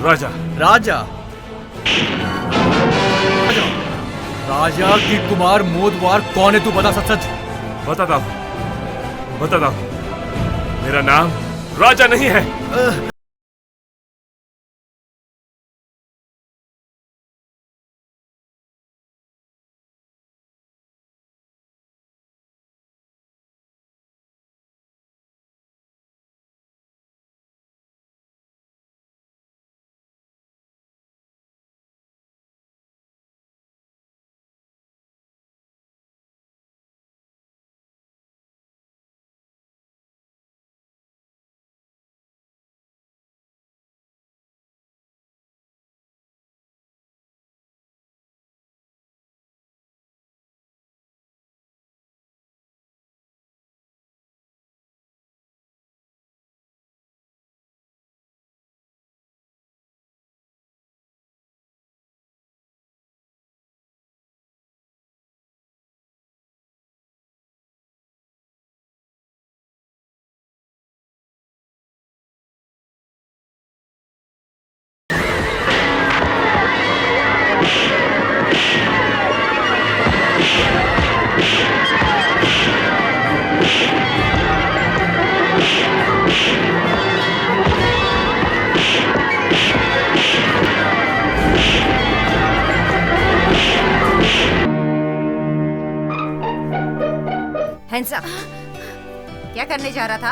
राजा। राजा राजा की कुमार मोदवार कौन है? तू बता सच सच। बताता हूँ। मेरा नाम राजा नहीं है। हैंडसम, क्या करने जा रहा था?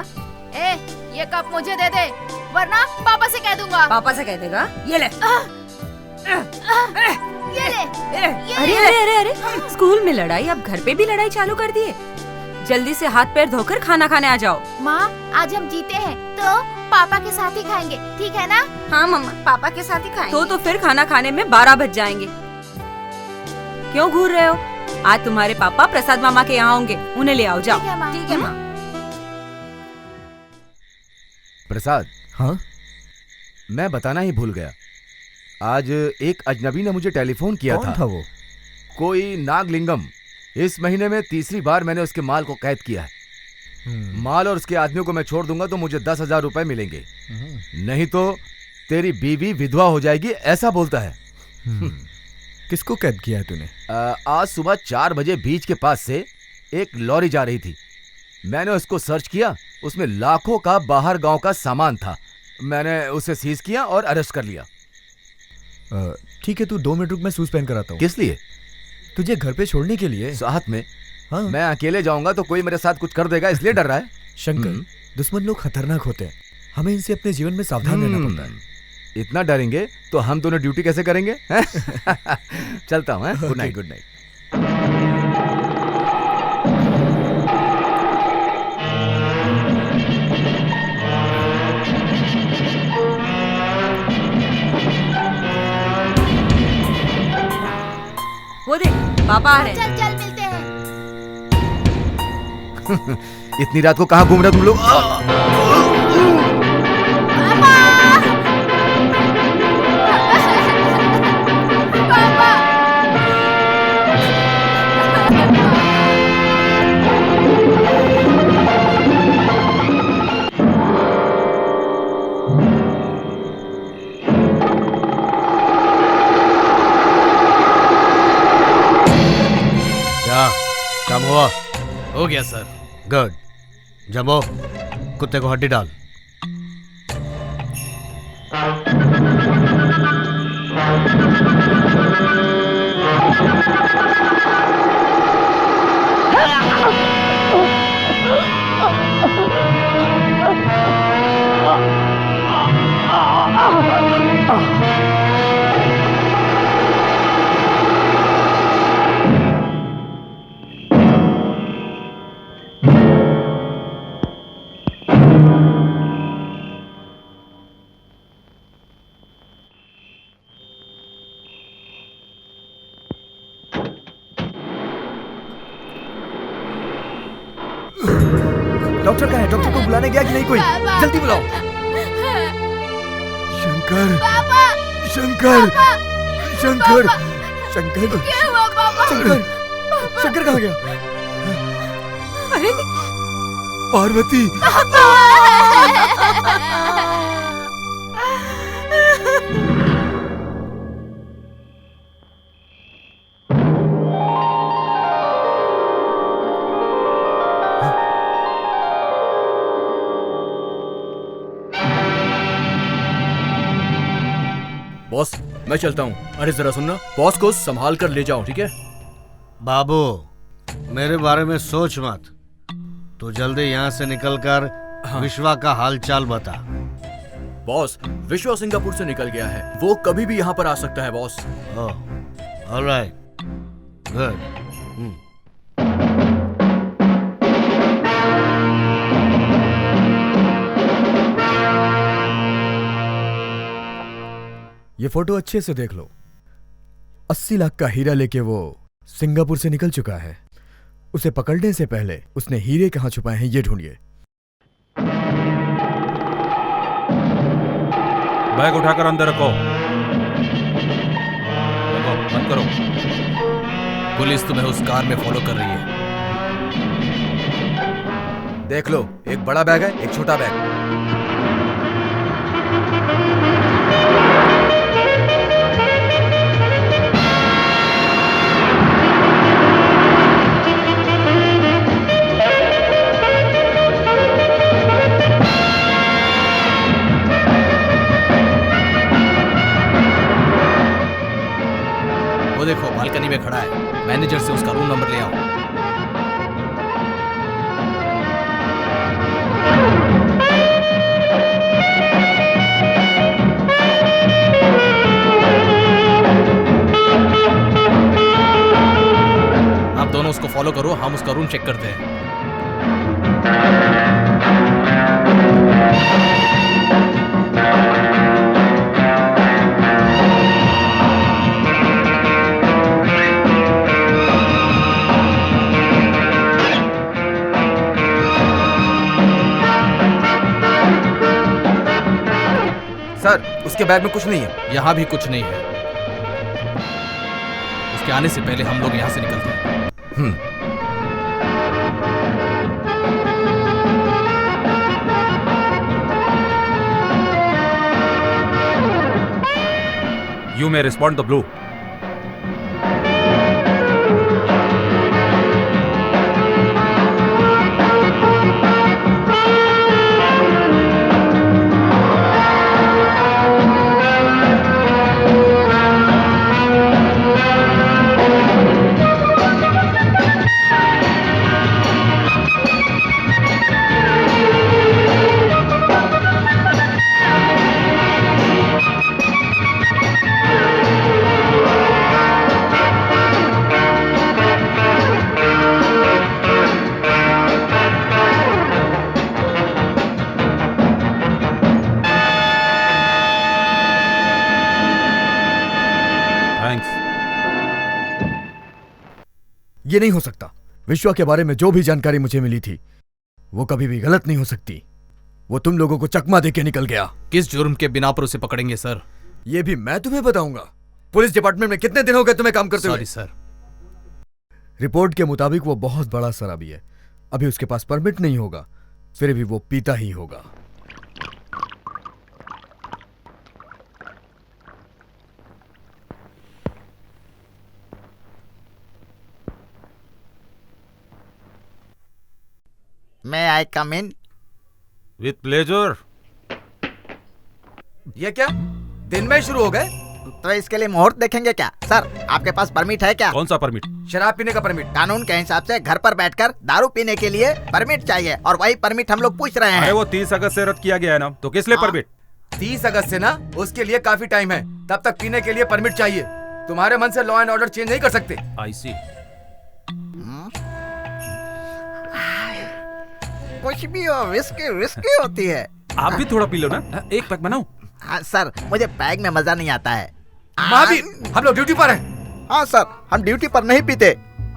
ये कप मुझे दे दे, वरना पापा से कह दूंगा। पापा से कह देगा? ये ले। ये ले। अरे अरे अरे अरे, स्कूल में लड़ाई, अब घर पे भी लड़ाई चालू कर दिए। जल्दी से हाथ पैर धोकर खाना खाने आ जाओ। माँ, आज हम जीते हैं तो पापा के साथ ही खाएंगे, ठीक है ना? हाँ मम्मा, पापा के साथ ही खाएंगे। तो फिर खाना खाने में 12 बज जाएंगे। क्यों घूर रहे हो? आज तुम्हारे पापा प्रसाद मामा के यहाँ होंगे, उन्हें ले आओ। जाओ। ठीक है माँ। प्रसाद। हाँ? मैं बताना ही भूल गया, आज एक अजनबी ने मुझे टेलीफोन किया कौन था वो? कोई नागलिंगम। इस महीने में तीसरी बार मैंने उसके माल को कैद किया है। माल और उसके आदमियों को मैं छोड़ दूंगा तो मुझे 10,000 रुपए मिलेंगे, नहीं तो तेरी बीवी विधवा हो जाएगी, ऐसा बोलता है। किसको कैद किया है तूने? आज सुबह 4 बजे बीच के पास से एक लॉरी जा रही थी। मैंने उसको सर्च किया, उसमें लाखों का बाहर गांव का सामान था। मैंने उसे सीज किया और अरेस्ट कर लिया। ठीक है, तू 2 मिनट रुक, मैं शूज पहन कर आता हूँ। किस लिए? तुझे घर पे छोड़ने के लिए। साथ में? हाँ। मैं अकेले जाऊंगा तो कोई मेरे साथ कुछ कर देगा, इसलिए डर रहा है। शंकर, दुश्मन लोग खतरनाक होते हैं, हमें इनसे अपने जीवन में सावधान रहना पड़ता है। इतना डरेंगे तो हम दोनों ड्यूटी कैसे करेंगे? चलता हूँ। Good night. Good night. वो देख, पापा आ रहे हैं। चल चल मिलते हैं। इतनी रात को कहाँ घूम रहे हो तुम लोग? काम हुआ? हो गया सर। गुड। जम्बो, कुत्ते को हड्डी डाल। डॉक्टर कहाँ है? डॉक्टर को बुलाने गया कि नहीं कोई? जल्दी बुलाओ। शंकर, शंकर, शंकर, शंकर, क्या हुआ पापा? शंकर, शंकर कहाँ गया? अरे पार्वती। बॉस, मैं चलता हूँ। अरे जरा सुनना, बॉस को संभाल कर ले जाओ, ठीक है? बाबू, मेरे बारे में सोच मत। तू जल्दी यहाँ से निकल कर विश्वा का हालचाल बता। बॉस, विश्वा सिंगापुर से निकल गया है। वो कभी भी यहाँ पर आ सकता है बॉस। Alright, good. ये फोटो अच्छे से देख लो। 80 लाख का हीरा लेके वो सिंगापुर से निकल चुका है। उसे पकड़ने से पहले उसने हीरे कहां छुपाए हैं ये ढूंढिए। बैग उठाकर अंदर रखो। बंद करो। पुलिस तुम्हें उस कार में फॉलो कर रही है। देख लो, एक बड़ा बैग है, एक छोटा बैग। वो देखो, बालकनी में खड़ा है। मैनेजर से उसका रूम नंबर ले आओ। आप दोनों उसको फॉलो करो, हम उसका रूम चेक करते हैं। सर, उसके बैग में कुछ नहीं है। यहां भी कुछ नहीं है। उसके आने से पहले हम लोग यहां से निकलते हैं। You may respond the blue. ये नहीं हो सकता। विश्वा के बारे में जो भी जानकारी मुझे मिली थी वो कभी भी गलत नहीं हो सकती। वो तुम लोगों को चकमा देके निकल गया। किस जुर्म के बिना पर उसे पकड़ेंगे सर? ये भी मैं तुम्हें बताऊंगा। पुलिस डिपार्टमेंट में कितने दिन हो गए तुम्हें काम करते हुए? Sorry sir. रिपोर्ट के मुताबिक वो बहुत बड़ा शराबी है। अभी उसके पास परमिट नहीं होगा, फिर भी वो पीता ही होगा। May I come in? With pleasure. ये क्या, दिन में शुरू हो गए? तो इसके लिए मुहूर्त देखेंगे क्या? सर, आपके पास परमिट है क्या? कौन सा परमिट? शराब पीने का परमिट। कानून के हिसाब से घर पर बैठकर दारू पीने के लिए परमिट चाहिए, और वही परमिट हम लोग पूछ रहे हैं। अरे वो 30 अगस्त से रद्द किया गया है ना, तो किस लिए परमिट? 30 अगस्त से ना, उसके लिए काफी टाइम है। तब तक पीने के लिए परमिट चाहिए। तुम्हारे मन से लॉ एंड ऑर्डर चेंज नहीं कर सकते। I see. कुछ भी हो, विस्की होती है। आप भी थोड़ा पी लो ना, एक पैक बनाओ। हाँ सर, मुझे पैग में मजा नहीं आता है। महावीर, हम लोग ड्यूटी पर हैं। हाँ सर, हम ड्यूटी पर नहीं पीते।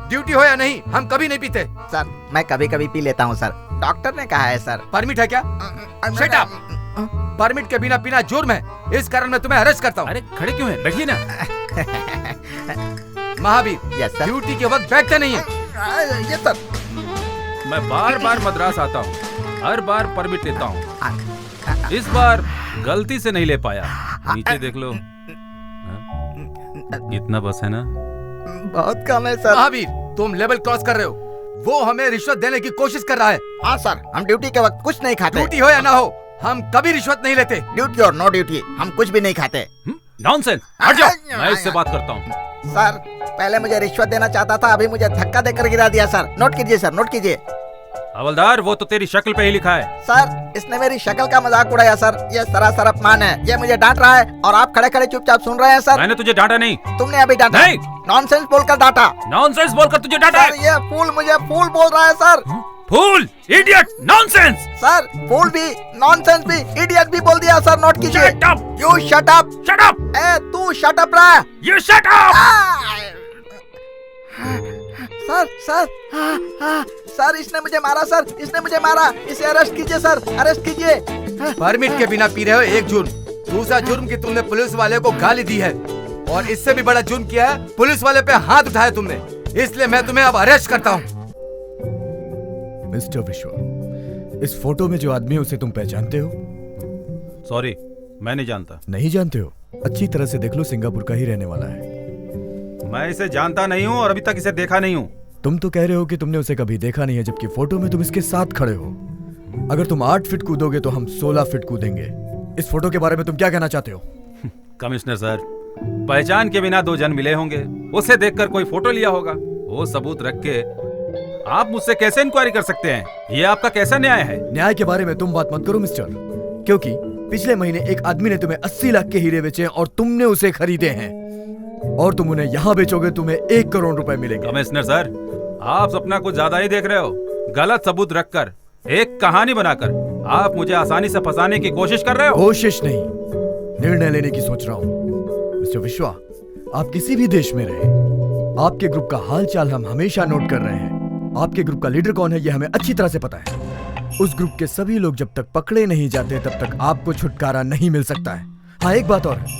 ड्यूटी हो या नहीं, हम कभी नहीं पीते। सर, मैं कभी कभी पी लेता हूँ सर, डॉक्टर ने कहा है सर। परमिट है क्या? Shut up. परमिट के बिना पीना जुर्म है, इस कारण मैं तुम्हें अरेस्ट करता हूँ। अरे खड़े क्यों हैं? बैठिए ना। Mahavir, yes sir. ड्यूटी के वक्त बैठते नहीं है। ये सर, मैं बार बार मद्रास आता हूँ, हर बार परमिट लेता हूँ। इस बार गलती से नहीं ले पाया। नीचे देख लो। इतना बस है ना? बहुत कम है सर। महावीर, तुम लेवल क्रॉस कर रहे हो। वो हमें रिश्वत देने की कोशिश कर रहा है। हाँ सर, हम ड्यूटी के वक्त कुछ नहीं खाते। ड्यूटी हो या ना हो, हम कभी रिश्वत नहीं लेते। ड्यूटी और नो ड्यूटी, हम कुछ भी नहीं खाते। नॉनसेंस, हट जाओ, मैं इससे बात करता हूँ। सर पहले मुझे रिश्वत देना चाहता था, अभी मुझे धक्का देकर गिरा दिया सर। नोट कीजिए सर, नोट कीजिए। हवलदार, वो तो तेरी शक्ल पे ही लिखा है। सर इसने मेरी शक्ल का मजाक उड़ाया सर, ये सरासर अपमान है। ये मुझे डांट रहा है और आप खड़े खड़े चुपचाप सुन रहे हैं सर। मैंने तुझे डांटा नहीं। तुमने अभी डांटा। नहीं। नॉनसेंस बोलकर डांटा। नॉनसेंस बोलकर तुझे डांटा सर ये फूल मुझे फूल बोल रहा है sir. Fool, idiot, nonsense. Sir fool भी, नॉनसेंस भी, इडियट भी बोल दिया सर। नोट कीजिए। Shut up. You shut up. Shut up. ए तू शट अप रहा। You shut up. Sir sir sir इसने मुझे मारा सर, इसने मुझे मारा। इसे अरेस्ट कीजिए सर, अरेस्ट कीजिए। परमिट के बिना पी रहे हो, एक जुर्म। दूसरा जुर्म कि तुमने पुलिस वाले को गाली दी है, और इससे भी बड़ा जुर्म किया है, पुलिस वाले पे हाथ उठाया तुमने। इसलिए मैं तुम्हें अब अरेस्ट करता हूँ। मिस्टर विश्वा, इस फोटो में जो आदमी है उसे तुम पहचानते हो? सॉरी, मैं नहीं जानता। नहीं जानते हो? अच्छी तरह से देख लो, सिंगापुर का ही रहने वाला है। मैं इसे जानता नहीं हूँ और अभी तक इसे देखा नहीं हूँ। तुम तो कह रहे हो कि तुमने उसे कभी देखा नहीं है, जबकि फोटो में तुम इसके साथ खड़े हो। अगर तुम 8 फीट कूदोगे तो हम 16 फीट कूदेंगे। इस फोटो के बारे में तुम क्या कहना चाहते हो? कमिश्नर सर, पहचान के बिना 2 जन मिले होंगे, उसे देखकर कोई फोटो लिया होगा। वो सबूत रख के आप मुझसे कैसे इंक्वायरी कर सकते हैं? ये आपका कैसा न्याय है? न्याय के बारे में तुम बात मत करो मिस्टर, क्योंकि पिछले महीने एक आदमी ने तुम्हें 80 लाख के हीरे बेचे और तुमने उसे खरीदे हैं, और तुम उन्हें यहाँ बेचोगे, तुम्हें 1 करोड़ रुपए मिलेंगे। कमिश्नर सर, आप सपना कुछ ज्यादा ही देख रहे हो। गलत सबूत रखकर, एक कहानी बनाकर आप मुझे आसानी से फंसाने की कोशिश कर रहे हो। कोशिश नहीं, निर्णय लेने की सोच रहा हूँ। मिस्टर विश्वा, आप किसी भी देश में रहे, आपके ग्रुप का हाल चाल हम हमेशा नोट कर रहे हैं। आपके ग्रुप का लीडर कौन है, यह हमें अच्छी तरह से पता है। उस ग्रुप के सभी लोग जब तक पकड़े नहीं जाते, तब तक आपको छुटकारा नहीं मिल सकता है। हाँ, एक बात और है,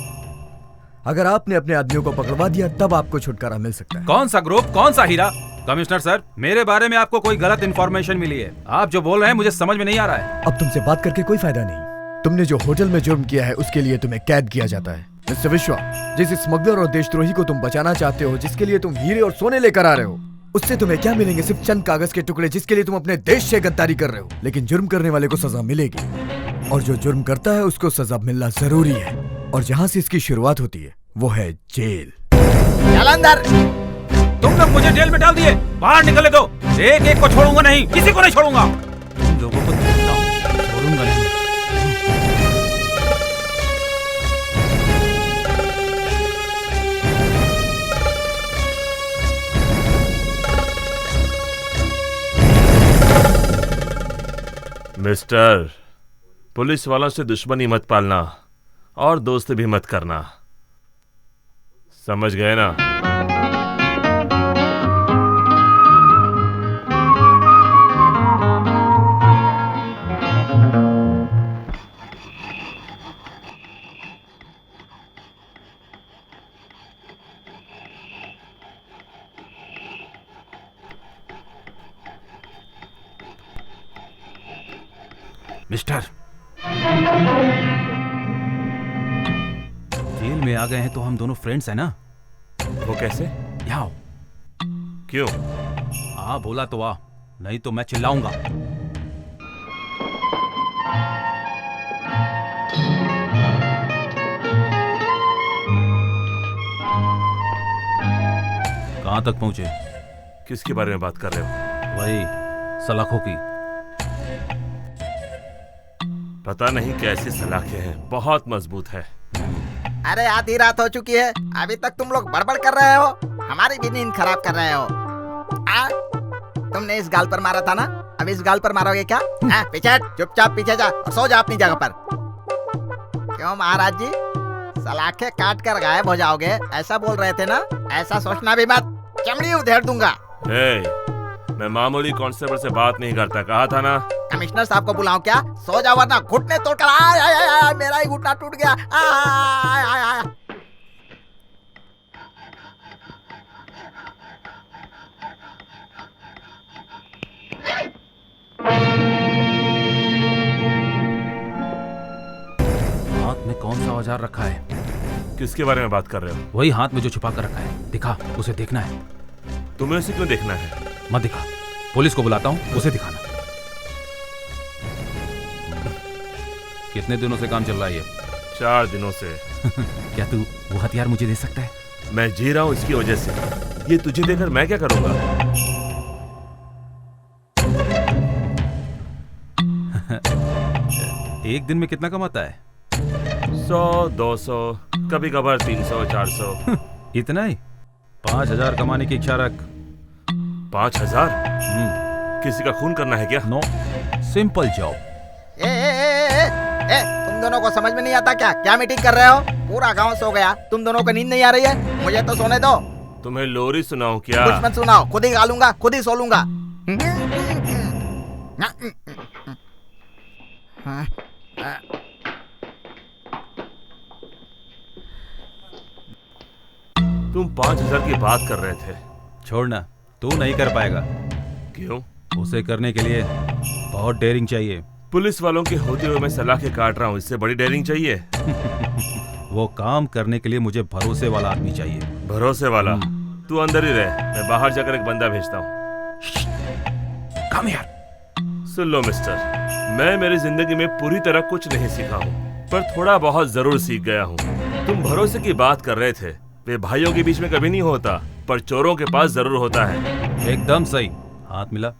अगर आपने अपने आदमियों को पकड़वा दिया, तब आपको छुटकारा मिल सकता है। कौन सा ग्रुप, कौन सा हीरा? कमिश्नर सर, मेरे बारे में आपको कोई गलत इंफॉर्मेशन मिली है। आप जो बोल रहे हैं मुझे समझ में नहीं आ रहा है। अब तुमसे बात करके कोई फायदा नहीं। तुमने जो होटल में जुर्म किया है, उसके लिए तुम्हें कैद किया जाता है। मिस्टर विश्वा, जिस स्मगलर और देशद्रोही को तुम बचाना चाहते हो, जिसके लिए तुम हीरे और सोने लेकर आ रहे हो, उससे तुम्हें क्या मिलेंगे? सिर्फ चंद कागज के टुकड़े, जिसके लिए तुम अपने देश से गद्दारी कर रहे हो। लेकिन जुर्म करने वाले को सजा मिलेगी, और जो जुर्म करता है उसको सजा मिलना जरूरी है। और जहाँ से इसकी शुरुआत होती है वो है जेल। जालंधर, तुम लोग मुझे जेल में डाल दिए, बाहर निकले दो। एक एक को छोड़ूंगा नहीं, किसी को नहीं छोड़ूंगा। तुम लोगों को देखता हूं, छोड़ूंगा नहीं। मिस्टर, पुलिस वालों से दुश्मनी मत पालना और दोस्ती भी मत करना, समझ गए ना? मिस्टर, जेल में आ गए हैं तो हम दोनों फ्रेंड्स हैं ना? वो कैसे? यहाँ आओ। क्यों? आ बोला तो आ, नहीं तो मैं चिल्लाऊंगा। कहां तक पहुंचे? किसके बारे में बात कर रहे हो? वही सलाखों की। पता नहीं कैसी सलाखें हैं, बहुत मजबूत है। अरे आधी रात हो चुकी है, अभी तक तुम लोग बड़बड़ कर रहे हो, हमारी भी नींद खराब कर रहे हो। तुमने इस गाल पर मारा था ना, अब इस गाल पर मारोगे क्या? पीछे हट, चुपचाप पीछे जा और सो जा अपनी जगह पर। क्यों महाराज जी, सलाखें काट कर गायब हो जाओगे, ऐसा बोल रहे थे ना? ऐसा सोचना भी मत, चमड़ी उधेड़ दूंगा। मैं मामूली कांस्टेबल से बात नहीं करता, कहा था ना? कमिश्नर साहब को बुलाऊं क्या? सो जाओ वरना घुटने तोड़कर। आय आय आय आय, मेरा ही घुटना टूट गया। आय आय आय। हाथ में कौन सा औजार रखा है? किसके बारे में बात कर रहे हो? वही हाथ में जो छुपा कर रखा है, दिखा, उसे देखना है। तुम्हें उसे क्यों देखना है? मत दिखा, पुलिस को बुलाता हूँ, उसे दिखाना। कितने दिनों से काम चल रहा है ये? 4 दिनों से। क्या तू वो हथियार मुझे दे सकता है? मैं जी रहा हूँ इसकी वजह से। ये तुझे देकर मैं क्या करूंगा? एक दिन में कितना कमाता है? 100, 200, कभी कभार 300, 400। इतना ही? 5,000 कमाने की इच्छा रख। 5,000? किसी का खून करना है क्या? No, simple job. तुम दोनों को समझ में नहीं आता क्या? क्या मीटिंग कर रहे हो? पूरा गांव सो गया, तुम दोनों को नींद नहीं आ रही है? मुझे तो सोने दो। तुम्हें लोरी सुनाऊं क्या? कुछ मत सुनाओ, खुद ही गा लूंगा, खुद ही सो लूंगा। तुम 5,000 की बात कर रहे थे। छोड़ना, तू नहीं कर पाएगा। क्यों? उसे करने के लिए बहुत डेयरिंग चाहिए। पुलिस वालों के होते हुए मैं सलाखें काट रहा हूँ, इससे बड़ी डेयरिंग चाहिए? वो काम करने के लिए मुझे भरोसे वाला आदमी चाहिए। भरोसे वाला? तू अंदर ही रह, मैं बाहर जाकर एक बंदा भेजता हूँ। कम यार। सुन लो मिस्टर, मैं मेरी जिंदगी में पूरी तरह कुछ नहीं सीखा हूँ, पर थोड़ा बहुत जरूर सीख गया हूँ। तुम भरोसे की बात कर रहे थे, वे भाइयों के बीच में कभी नहीं होता, पर चोरों के पास जरूर होता है। एकदम सही। हाथ मिला।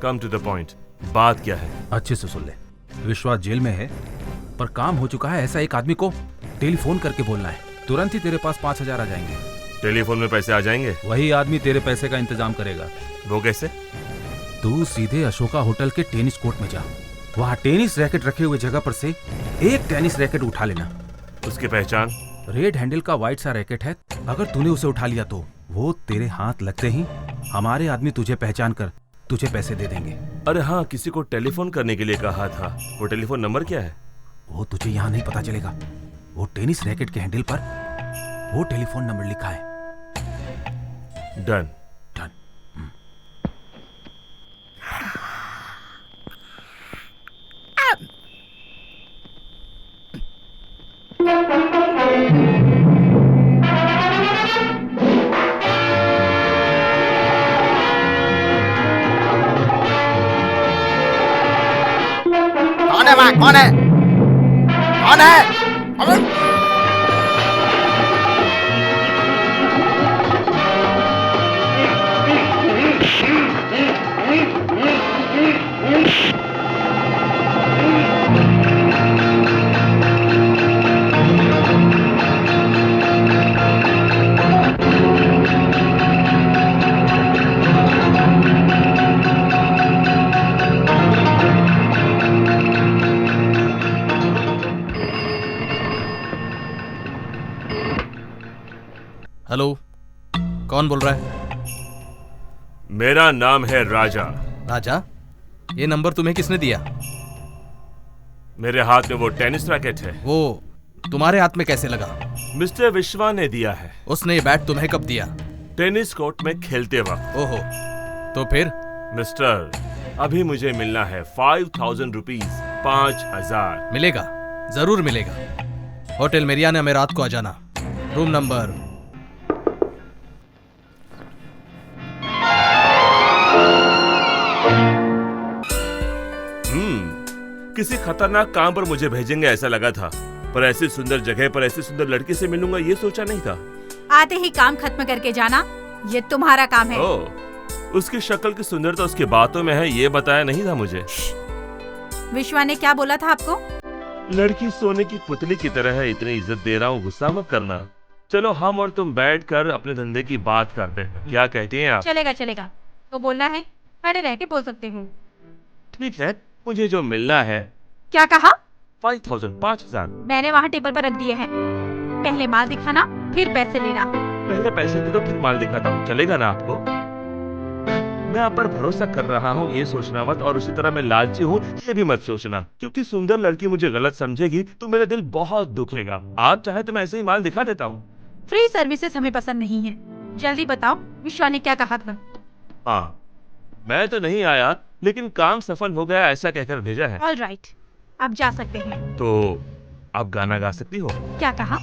कम टू द पॉइंट, बात क्या है? अच्छे से सुन ले। विश्वास जेल में है, पर काम हो चुका है। ऐसा एक आदमी को टेलीफोन करके बोलना है, तुरंत ही तेरे पास 5,000 आ जाएंगे। टेलीफोन में पैसे आ जाएंगे? वही आदमी तेरे पैसे का इंतजाम करेगा। वो कैसे? तू सीधे अशोका होटल के टेनिस कोर्ट में जा। वहाँ टेनिस रैकेट रखे हुए जगह पर से एक टेनिस रैकेट उठा लेना। उसकी पहचान? रेड हैंडल का व्हाइट सा रैकेट है। अगर तूने उसे उठा लिया तो वो तेरे हाथ लगते ही हमारे आदमी तुझे पहचान कर तुझे पैसे दे देंगे। अरे हाँ, किसी को टेलीफोन करने के लिए कहा था। वो टेलीफोन नंबर क्या है? वो तुझे यहाँ नहीं पता चलेगा। वो टेनिस रैकेट के हैंडल पर वो टेलीफोन नंबर लिखा है। डन। डन। कौन है वहाँ? कौन है? कौन है? हेलो, कौन बोल रहा है? मेरा नाम है राजा। राजा? ये नंबर तुम्हें किसने दिया? मेरे हाथ में वो टेनिस रैकेट है। वो तुम्हारे हाथ में कैसे लगा? मिस्टर विश्वा ने दिया है। उसने ये बैट तुम्हें कब दिया? टेनिस कोर्ट में खेलते वक्त। ओहो, तो फिर? मिस्टर, अभी मुझे मिलना है 5,000 रुपीज। 5,000 मिलेगा, जरूर मिलेगा। होटल मेरियाना में रात को आ जाना। Room number. किसी खतरनाक काम पर मुझे भेजेंगे ऐसा लगा था, पर ऐसी सुंदर जगह पर ऐसी सुंदर लड़की से मिलूंगा ये सोचा नहीं था। आते ही काम खत्म करके जाना, ये तुम्हारा काम है। उसकी शक्ल की सुंदरता उसकी बातों में है, ये बताया नहीं था मुझे। विश्वा ने क्या बोला था आपको? लड़की सोने की पुतली की तरह है, इतनी इज्जत दे रहा हूँ, गुस्सा मत करना। चलो हम और तुम बैठकर अपने धंधे की बात करते हैं, क्या कहती हैं आप? चलेगा चलेगा, तो बोलना है खड़े रह के बोल सकते हूँ। ठीक है, मुझे जो मिलना है। क्या कहा? 5,000। मैंने वहाँ टेबल पर रख दिए हैं। पहले माल दिखाना, फिर पैसे लेना। पहले पैसे दे दो, फिर माल दिखाता हूँ, चलेगा ना आपको? मैं आप पर भरोसा कर रहा हूँ, ये सोचना मत, और उसी तरह मैं लालची हूँ ये भी मत सोचना, क्योंकि सुंदर लड़की मुझे गलत समझेगी तो मेरा दिल बहुत दुखेगा। आप चाहे तो मैं ऐसे ही माल दिखा देता हूँ। फ्री सर्विसेज हमें पसंद नहीं है। जल्दी बताओ, विश्वा ने क्या कहा था? हाँ, मैं तो नहीं आया, लेकिन काम सफल हो गया ऐसा कहकर भेजा है। ऑल राइट, आप जा सकते हैं। तो आप गाना गा सकती हो? क्या कहा?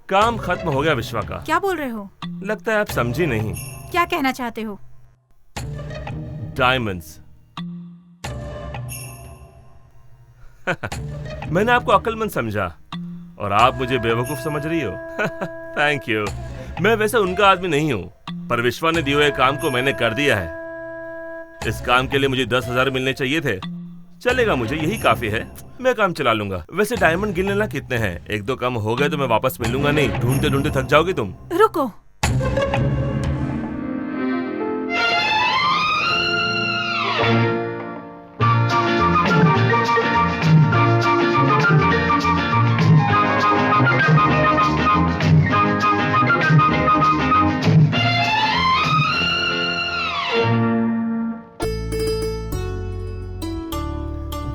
काम खत्म हो गया विश्वा का। क्या बोल रहे हो? लगता है आप समझी नहीं। क्या कहना चाहते हो? डायमंड्स। मैंने आपको अक्लमंद समझा और आप मुझे बेवकूफ समझ रही हो। Thank you. मैं वैसे उनका आदमी नहीं हूँ, पर विश्वा ने दिए हुए काम को मैंने कर दिया है। इस काम के लिए मुझे 10,000 मिलने चाहिए थे। चलेगा, मुझे यही काफी है, मैं काम चला लूंगा। वैसे डायमंड गिनने ला कितने हैं? 1-2 कम हो गए तो मैं वापस मिलूंगा नहीं। ढूंढते ढूंढते थक जाओगी तुम। रुको,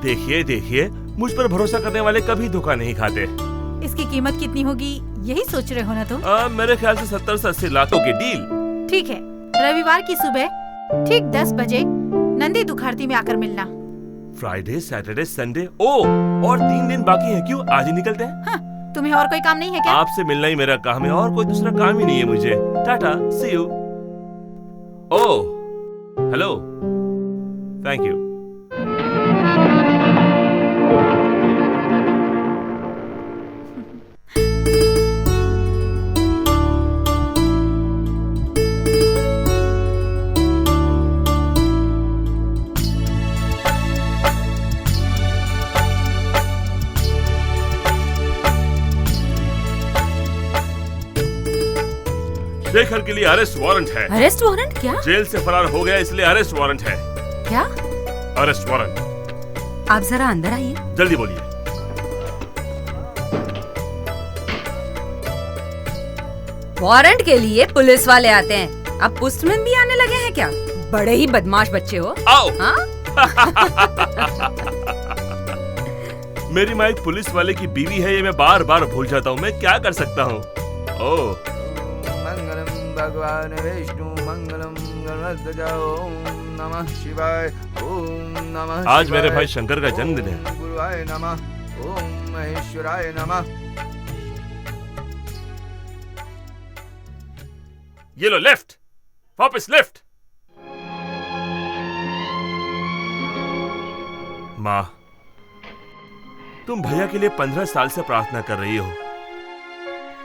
देखिए देखिए, मुझ पर भरोसा करने वाले कभी धोखा नहीं खाते। इसकी कीमत कितनी होगी यही सोच रहे हो ना तुम? मेरे ख्याल से 70 से 80 लाखों की डील। ठीक है, रविवार की सुबह ठीक 10 बजे नंदी दुखारती में आकर मिलना। फ्राइडे, सैटरडे, संडे, ओ और 3 दिन बाकी है। क्यों, आज ही निकलते हैं? हाँ, तुम्हें और कोई काम नहीं है क्या? आपसे मिलना ही मेरा काम है और कोई दूसरा काम ही नहीं है मुझे। Tata, see you. Oh, hello, thank you. Shekhar के लिए अरेस्ट वारंट है। Arrest warrant? क्या? जेल से फरार हो गया इसलिए अरेस्ट वारंट है। क्या? Arrest warrant. आप जरा अंदर आइए। जल्दी बोलिए। वारंट के लिए पुलिस वाले आते हैं, अब पोस्टमैन भी आने लगे हैं क्या? बड़े ही बदमाश बच्चे हो। आओ। हाँ? मेरी माँ एक पुलिस वाले की बीवी है, ये मैं बार बार भूल जाता हूँ। मैं क्या कर सकता हूँ? ओह, मंगलम भगवान विष्णु मंगलम गणध्वज ओम नमः शिवाय ओम नमः। आज मेरे भाई शंकर का जन्मदिन है। ओम गुरुवाय नमः ओम महेश्वराय नमः। ये लो लेफ्ट, वापस लेफ्ट। माँ, तुम भैया के लिए 15 साल से प्रार्थना कर रही हो।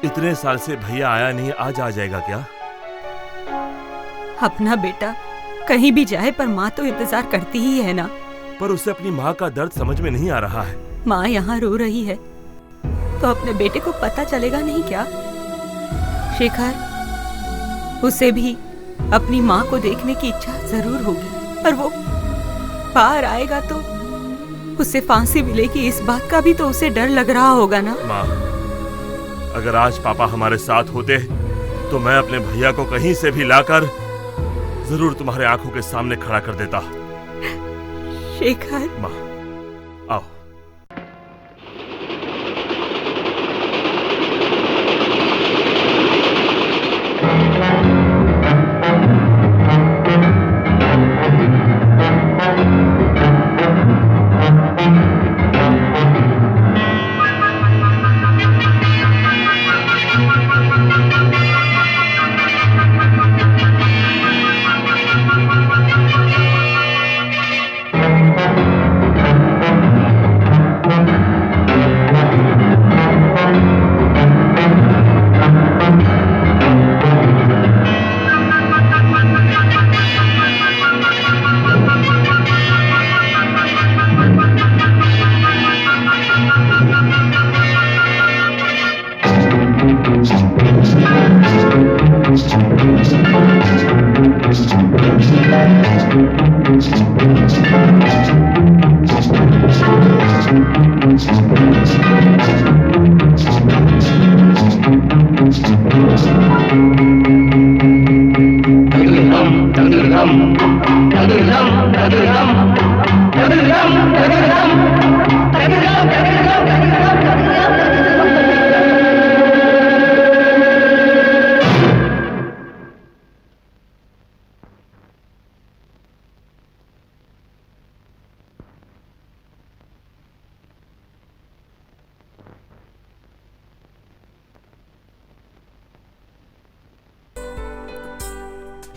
इतने साल से भैया आया नहीं, आज आ जाएगा क्या? अपना बेटा कहीं भी जाए पर माँ तो इंतजार करती ही है ना। पर उसे अपनी माँ का दर्द समझ में नहीं आ रहा है। माँ यहाँ रो रही है तो अपने बेटे को पता चलेगा नहीं क्या? शेखर, उसे भी अपनी माँ को देखने की इच्छा जरूर होगी, पर वो बाहर आएगा तो उसे फांसी मिलेगी, इस बात का भी तो उसे डर लग रहा होगा ना। माँ, अगर आज पापा हमारे साथ होते तो मैं अपने भैया को कहीं से भी लाकर जरूर तुम्हारे आंखों के सामने खड़ा कर देता। शेखर। माँ, आओ।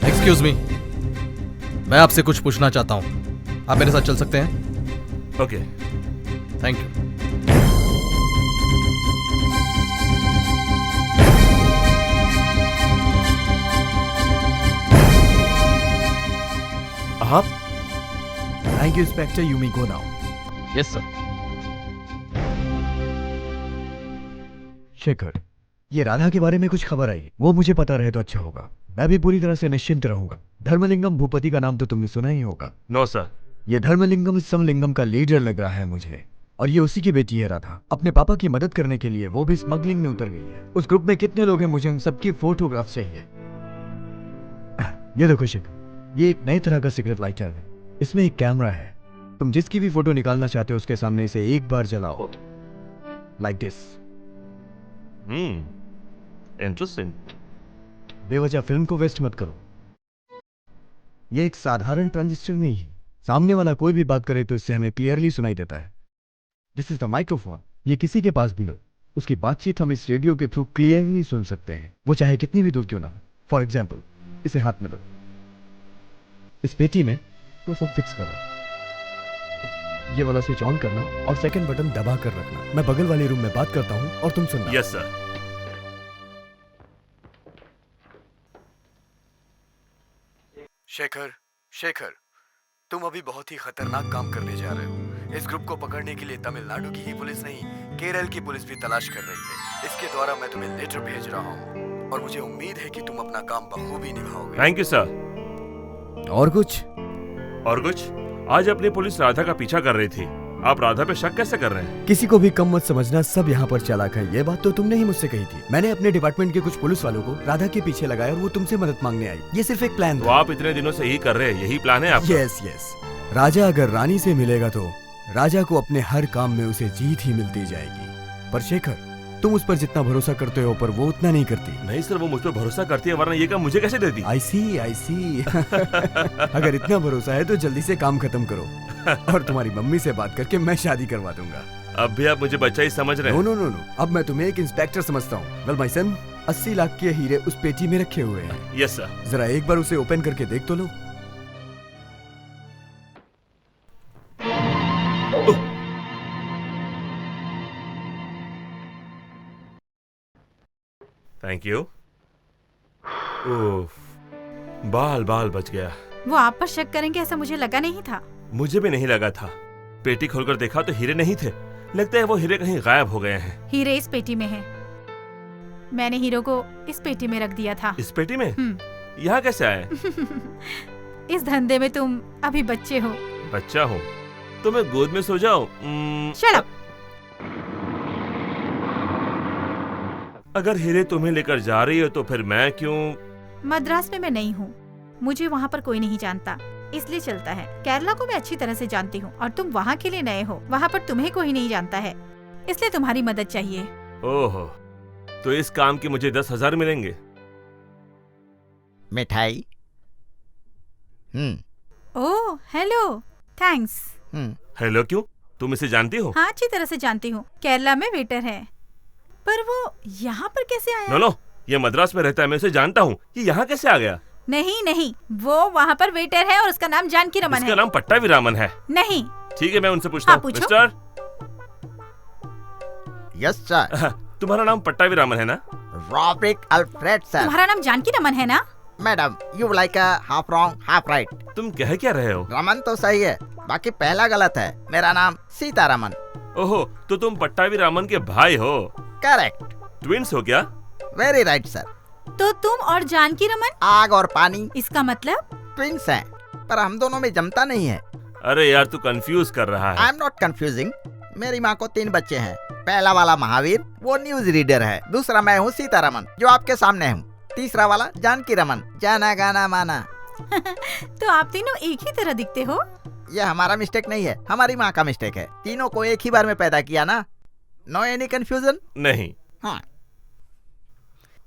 एक्सक्यूज मी, मैं आपसे कुछ पूछना चाहता हूँ। आप मेरे साथ चल सकते हैं? ओके। Thank you. आप? Thank you inspector, you may go now. Yes sir. Shekhar, ये राधा के बारे में कुछ खबर आई, वो मुझे पता रहे तो अच्छा होगा। मैं भी पूरी तरह से निश्चिंत रहूंगा। धर्मलिंगम भूपति का नाम तो तुमने सुना ही होगा। No sir. ये धर्मलिंगम समलिंगम का लीडर लग रहा है मुझे, और ये उसी की बेटी है राधा। अपने पापा की मदद करने के लिए वो भी स्मगलिंग में उतर गई है। उस ग्रुप में कितने लोग हैं, मुझे उन सबकी फोटोग्राफ चाहिए। ये देखो शेखर, ये एक नई तरह का सिगरेट लाइटर है। इसमें एक कैमरा है। तुम जिसकी भी फोटो निकालना चाहते हो उसके सामने इसे एक बार जलाओ, लाइक दिस। इंटरेस्टिंग। बेवजह फिल्म को वेस्ट मत करो। ये एक साधारण ट्रांजिस्टर नहीं है। सामने वाला कोई भी बात करे तो इससे हमें क्लियरली सुनाई देता है। This is the microphone. ये किसी के पास भी हो, उसकी बातचीत हम इस रेडियो के थ्रू क्लियरली सुन सकते हैं, वो चाहे कितनी भी दूर क्यों ना हो। फॉर एग्जाम्पल, इसे हाथ में लो, इस पेटी में तो सब फिक्स करो। ये वाला स्विच ऑन करना और सेकंड बटन दबा कर रखना। मैं बगल वाले रूम में बात करता हूँ और तुम सुनना। Yes sir. शेखर, शेखर, तुम अभी बहुत ही खतरनाक काम करने जा रहे हो। इस ग्रुप को पकड़ने के लिए तमिलनाडु की ही पुलिस नहीं, केरल की पुलिस भी तलाश कर रही है। इसके द्वारा मैं तुम्हें लेटर भेज रहा हूँ और मुझे उम्मीद है कि तुम अपना काम बखूबी निभाओगे। Thank you sir. और कुछ? और कुछ? आज अपनी पुलिस राधा का पीछा कर रही थी। आप राधा पे शक कैसे कर रहे हैं? किसी को भी कम मत समझना, सब यहाँ पर चालाक है। ये बात तो तुमने ही मुझसे कही थी। मैंने अपने डिपार्टमेंट के कुछ पुलिस वालों को राधा के पीछे लगाया और वो तुमसे मदद मांगने आई। ये सिर्फ एक प्लान तो था। आप इतने दिनों से यही कर रहे हैं, यही प्लान है आपका? Yes yes. राजा अगर रानी से मिलेगा तो राजा को अपने हर काम में उसे जीत ही मिलती जाएगी। पर शेखर, तुम उस पर जितना भरोसा करते हो पर वो उतना नहीं करती। नहीं सर, वो मुझ पर भरोसा करती है, वरना ये काम मुझे कैसे देती? आई सी अगर इतना भरोसा है तो जल्दी से काम खत्म करो और तुम्हारी मम्मी से बात करके मैं शादी करवा दूंगा। अब भी आप मुझे बच्चा ही समझ रहे हैं? नो नो नो नो, अब मैं तुम्हें एक इंस्पेक्टर समझता हूँ। वेल माय सन, 80 लाख के हीरे उस पेटी में रखे हुए हैं। Yes sir. जरा एक बार उसे ओपन करके देख तो लो। Thank you. बाल बाल बच गया। वो आप पर शक करेंगे ऐसा मुझे लगा नहीं था। मुझे भी नहीं लगा था। पेटी खोलकर देखा तो हीरे नहीं थे। लगता है वो हीरे कहीं गायब हो गए हैं। हीरे इस पेटी में हैं। मैंने हीरो को इस पेटी में रख दिया था। इस पेटी में? यहाँ कैसे आए? इस धंधे में तुम अभी बच्चे हो। बच्चा हूँ तो मैं गोद में सो जाऊँ? Shut up. अगर हीरे तुम्हें लेकर जा रही हो तो फिर मैं क्यों? मद्रास में मैं नहीं हूँ, मुझे वहाँ पर कोई नहीं जानता, इसलिए चलता है। केरला को मैं अच्छी तरह से जानती हूँ और तुम वहाँ के लिए नए हो। वहाँ पर तुम्हें कोई नहीं जानता है, इसलिए तुम्हारी मदद चाहिए। ओहो, तो इस काम की मुझे 10,000 मिलेंगे। मिठाई। Oh hello, thanks. हेलो क्यों? तुम इसे जानती हो? हाँ, अच्छी तरह से जानती हूँ। केरला में वेटर है। पर वो यहाँ पर कैसे आया? नो नो, ये मद्रास में रहता है, मैं उसे जानता हूँ। ये यहाँ कैसे आ गया? नहीं नहीं, वो वहाँ पर वेटर है और उसका नाम जानकी रमन है। इसका नाम पट्टाभिरामन है। नहीं। ठीक है, मैं उनसे पूछता हूँ। मिस्टर। Yes sir. तुम्हारा नाम पट्टाभिरामन है ना? Robert Alfred sir. तुम्हारा नाम जानकी रमन है ना? Madam, you like half wrong half right. तुम कह क्या रहे हो? रमन तो सही है, बाकी पहला गलत है। मेरा नाम सीतारमन। ओहो, तो तुम पट्टाभिरामन के भाई हो? करेक्ट। ट्विंस हो क्या? Very right sir. तो तुम और जानकी रमन आग और पानी। इसका मतलब? ट्विंस हैं, पर हम दोनों में जमता नहीं है। अरे यार, तू कंफ्यूज कर रहा है। I am not confusing. मेरी माँ को 3 बच्चे हैं। पहला वाला महावीर, वो न्यूज रीडर है। दूसरा मैं हूँ सीतारमन, जो आपके सामने हूँ। तीसरा वाला जानकी रमन, जाना गाना माना। तो आप तीनों एक ही तरह दिखते हो। ये हमारा मिस्टेक नहीं है, हमारी माँ का मिस्टेक है। तीनों को एक ही बार में पैदा किया ना। No any confusion? नहीं। हाँ।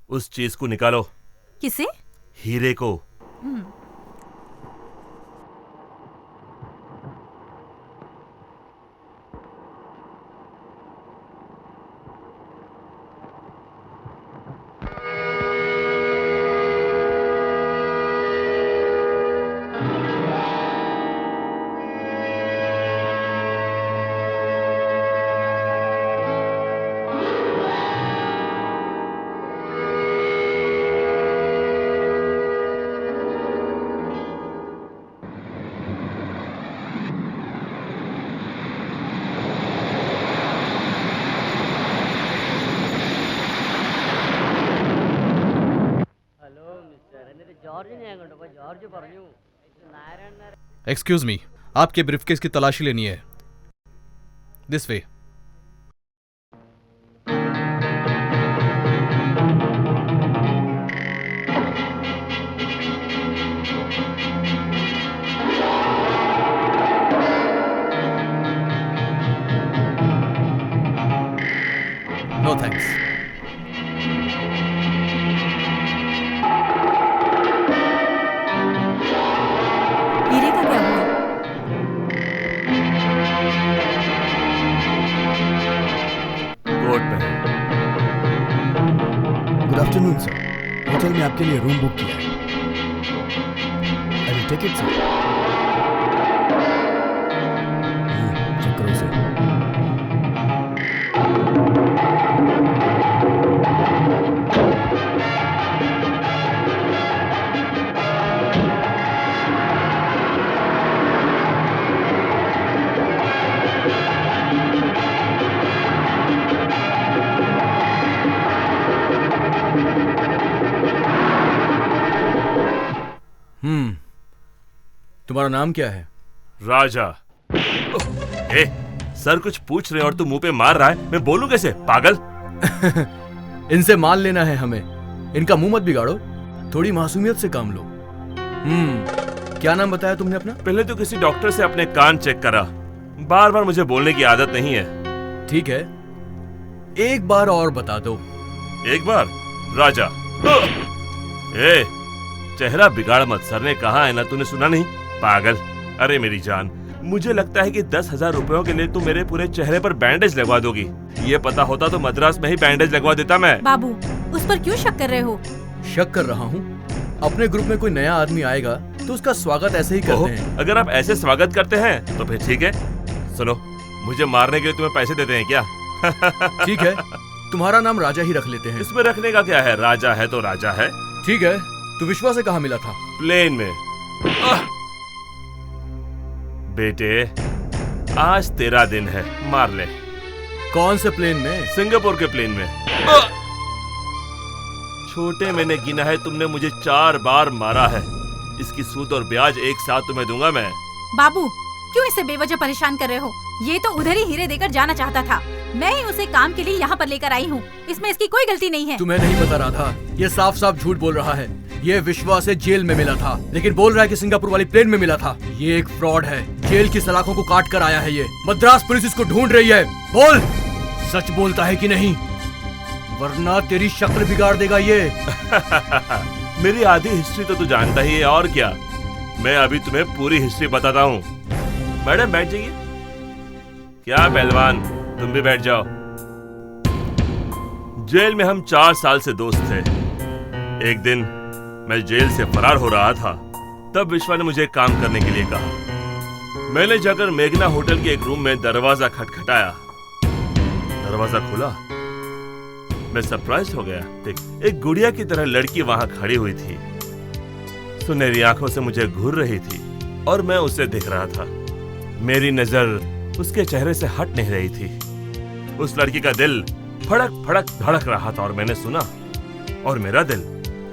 उस चीज को निकालो। किसे? हीरे को। एक्सक्यूज मी, आपके ब्रीफकेस की तलाशी लेनी है। This way. No thanks. हीरे का क्या हुआ? कोर्ट में है। गुड आफ्टरनून सर, होटल में आपके लिए रूम बुक किया है। I will take it sir. Check करो सर। तुम्हारा नाम क्या है? राजा। ए, सर कुछ पूछ रहे हैं और तू मुंह पे मार रहा है, मैं बोलूं कैसे? पागल। इनसे माल लेना है हमें, इनका मुंह मत बिगाड़ो, थोड़ी मासूमियत से काम लो। क्या नाम बताया तुमने अपना? पहले तो किसी डॉक्टर से अपने कान चेक करा, बार बार मुझे बोलने की आदत नहीं है। ठीक है, एक बार और बता दो। एक बार? राजा। ए, चेहरा बिगाड़ मत, सर ने कहा है ना, तूने सुना नहीं? पागल। अरे मेरी जान, मुझे लगता है कि 10,000 रुपयों के लिए तू मेरे पूरे चेहरे पर बैंडेज लगवा दोगी। ये पता होता तो मद्रास में ही बैंडेज लगवा देता मैं। बाबू, उस पर क्यों शक कर रहे हो? शक कर रहा हूँ? अपने ग्रुप में कोई नया आदमी आएगा तो उसका स्वागत ऐसे ही करते हैं। अगर आप ऐसे स्वागत करते हैं तो फिर ठीक है। सुनो, मुझे मारने के लिए तुम्हें पैसे देते हैं क्या? ठीक है, तुम्हारा नाम राजा ही रख लेते हैं। इसमें रखने का क्या है, राजा है तो राजा है। ठीक है, तू विश्वा से कहाँ मिला था? प्लेन में। बेटे, आज तेरा दिन है, मार ले। कौन से प्लेन में? सिंगापुर के प्लेन में। छोटे मैंने गिना है, तुमने मुझे 4 बार मारा है। इसकी सूद और ब्याज एक साथ तुम्हें दूंगा मैं। बाबू, क्यों इसे बेवजह परेशान कर रहे हो? ये तो उधर ही हीरे देकर जाना चाहता था, मैं ही उसे काम के लिए यहाँ पर लेकर आई हूँ। इसमें इसकी कोई गलती नहीं है। तुम्हें नहीं पता राधा, ये साफ साफ झूठ बोल रहा है। ये विश्वा से जेल में मिला था, लेकिन बोल रहा है कि सिंगापुर वाली प्लेन में मिला था। ये एक फ्रॉड है, जेल की सलाखों को काट कर आया है ये। मद्रास पुलिस इसको ढूंढ रही है। बोल, सच बोलता है कि नहीं, वरना तेरी शक्ल बिगाड़ देगा ये। मेरी आधी हिस्ट्री तो तू जानता ही है, और क्या। मैं अभी तुम्हें पूरी हिस्ट्री बताता हूँ। मैडम बैठ जाइए। क्या पहलवान, तुम भी बैठ जाओ। जेल में हम 4 साल से दोस्त थे। एक दिन मैं जेल से फरार हो रहा था, तब विश्वा ने मुझे काम करने के लिए कहा। मैंने जाकर मेघना होटल के एक रूम में दरवाजा खटखटाया। दरवाजा खुला, मैं सरप्राइज हो गया। एक गुड़िया की तरह लड़की वहां खड़ी हुई थी, सुनहरी आंखों से मुझे घूर रही थी और मैं उसे देख रहा था। मेरी नजर उसके चेहरे से हट नहीं रही थी। उस लड़की का दिल फड़क फड़क धड़क रहा था और मैंने सुना, और मेरा दिल